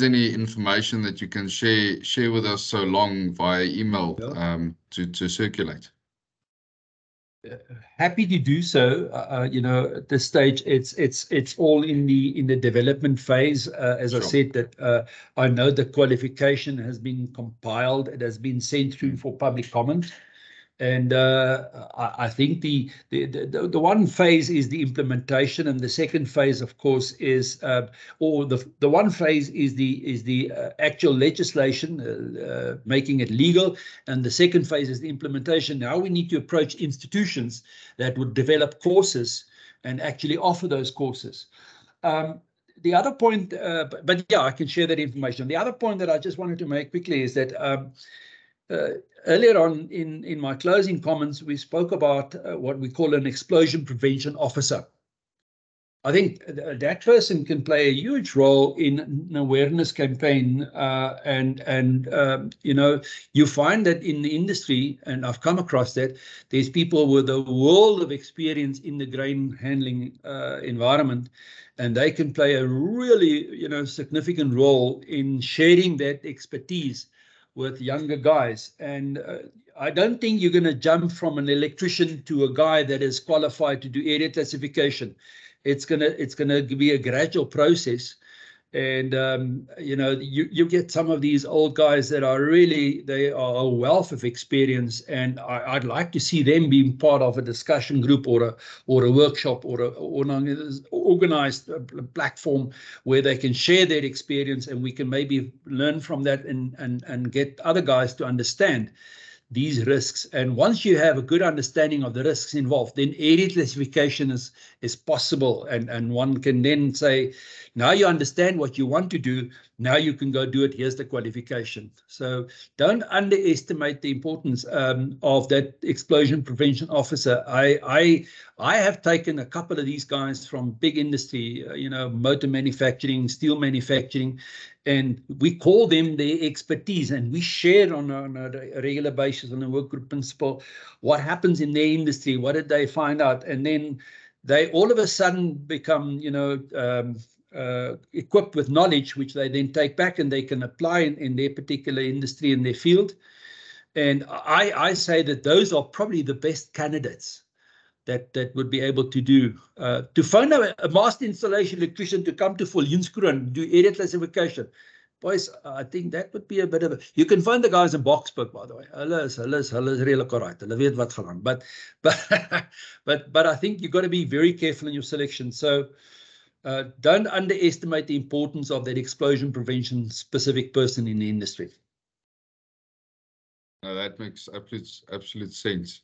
any information that you can share with us so long via email to circulate. Happy to do so. You know, at this stage, it's all in the development phase. As I said, that I know the qualification has been compiled. It has been sent through for public comment. And I think the one phase is the implementation, and the second phase, of course, is or the one phase is the actual legislation, making it legal, and the second phase is the implementation. Now we need to approach institutions that would develop courses and actually offer those courses. The other point, but yeah, I can share that information. The other point that I just wanted to make quickly is that earlier on in my closing comments, we spoke about what we call an explosion prevention officer. I think that person can play a huge role in an awareness campaign. You know, you find that in the industry, and I've come across that, there's people with a world of experience in the grain handling environment, and they can play a really, you know, significant role in sharing that expertise with younger guys. And I don't think you're going to jump from an electrician to a guy that is qualified to do area classification. It's gonna be a gradual process. And you know, you get some of these old guys that are really, they are a wealth of experience, and I'd like to see them being part of a discussion group or a workshop or an organized platform where they can share their experience, and we can maybe learn from that and get other guys to understand these risks. And once you have a good understanding of the risks involved, then area classification is possible, and one can then say, now you understand what you want to do, now you can go do it, here's the qualification. So don't underestimate the importance of that explosion prevention officer. I have taken a couple of these guys from big industry, you know, motor manufacturing, steel manufacturing, and we call them their expertise, and we share on a regular basis on a work group principle what happens in their industry, what did they find out, and then they all of a sudden become, you know, equipped with knowledge, which they then take back and they can apply in their particular industry, in their field. And I say that those are probably the best candidates that would be able to do, to find a master installation electrician to come to Viljoenskroon and do area classification. Boys, I think that would be a bit of a, you can find the guys in Boksburg, by the way. Hulle is really correct. Hulle weet wat gaan. But I think you've got to be very careful in your selection. So don't underestimate the importance of that explosion prevention specific person in the industry. No, that makes absolute sense.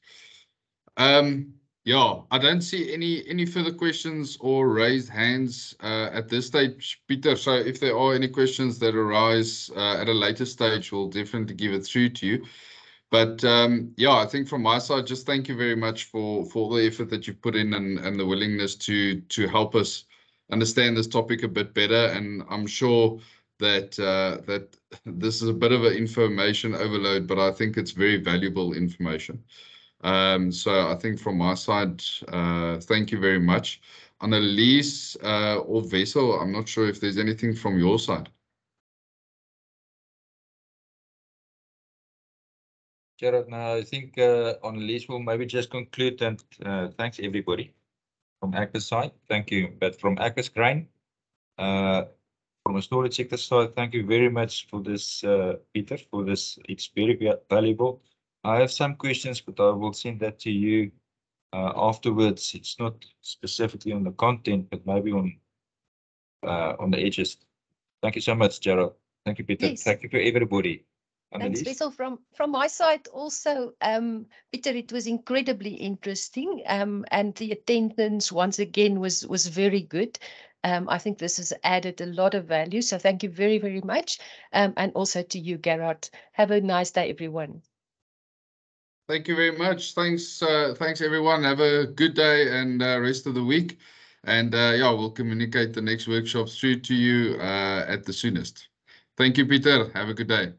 Yeah, I don't see any further questions or raised hands at this stage, Peter. So if there are any questions that arise at a later stage, we'll definitely give it through to you. But yeah, I think from my side, just thank you very much for all the effort that you put in and the willingness to help us understand this topic a bit better. And I'm sure that that this is a bit of an information overload, but I think it's very valuable information. So I think from my side, thank you very much. Annelies or Wessel, I'm not sure if there's anything from your side. Gerard, now I think Annelies will maybe just conclude, and thanks everybody from Agbiz side. Thank you. But from Agbiz Grain, from a storage sector side, thank you very much for this, Peter, for this. It's very valuable. I have some questions, but I will send that to you afterwards. It's not specifically on the content, but maybe on the edges. Thank you so much, Gerald. Thank you, Peter. Yes. Thank you for everybody. Thanks, Wessel. From my side also, Peter, it was incredibly interesting, and the attendance once again was very good. I think this has added a lot of value, so thank you very, very much. And also to you, Gerard. Have a nice day, everyone. Thank you very much. Thanks, everyone. Have a good day and rest of the week. And yeah, we'll communicate the next workshop through to you at the soonest. Thank you, Peter. Have a good day.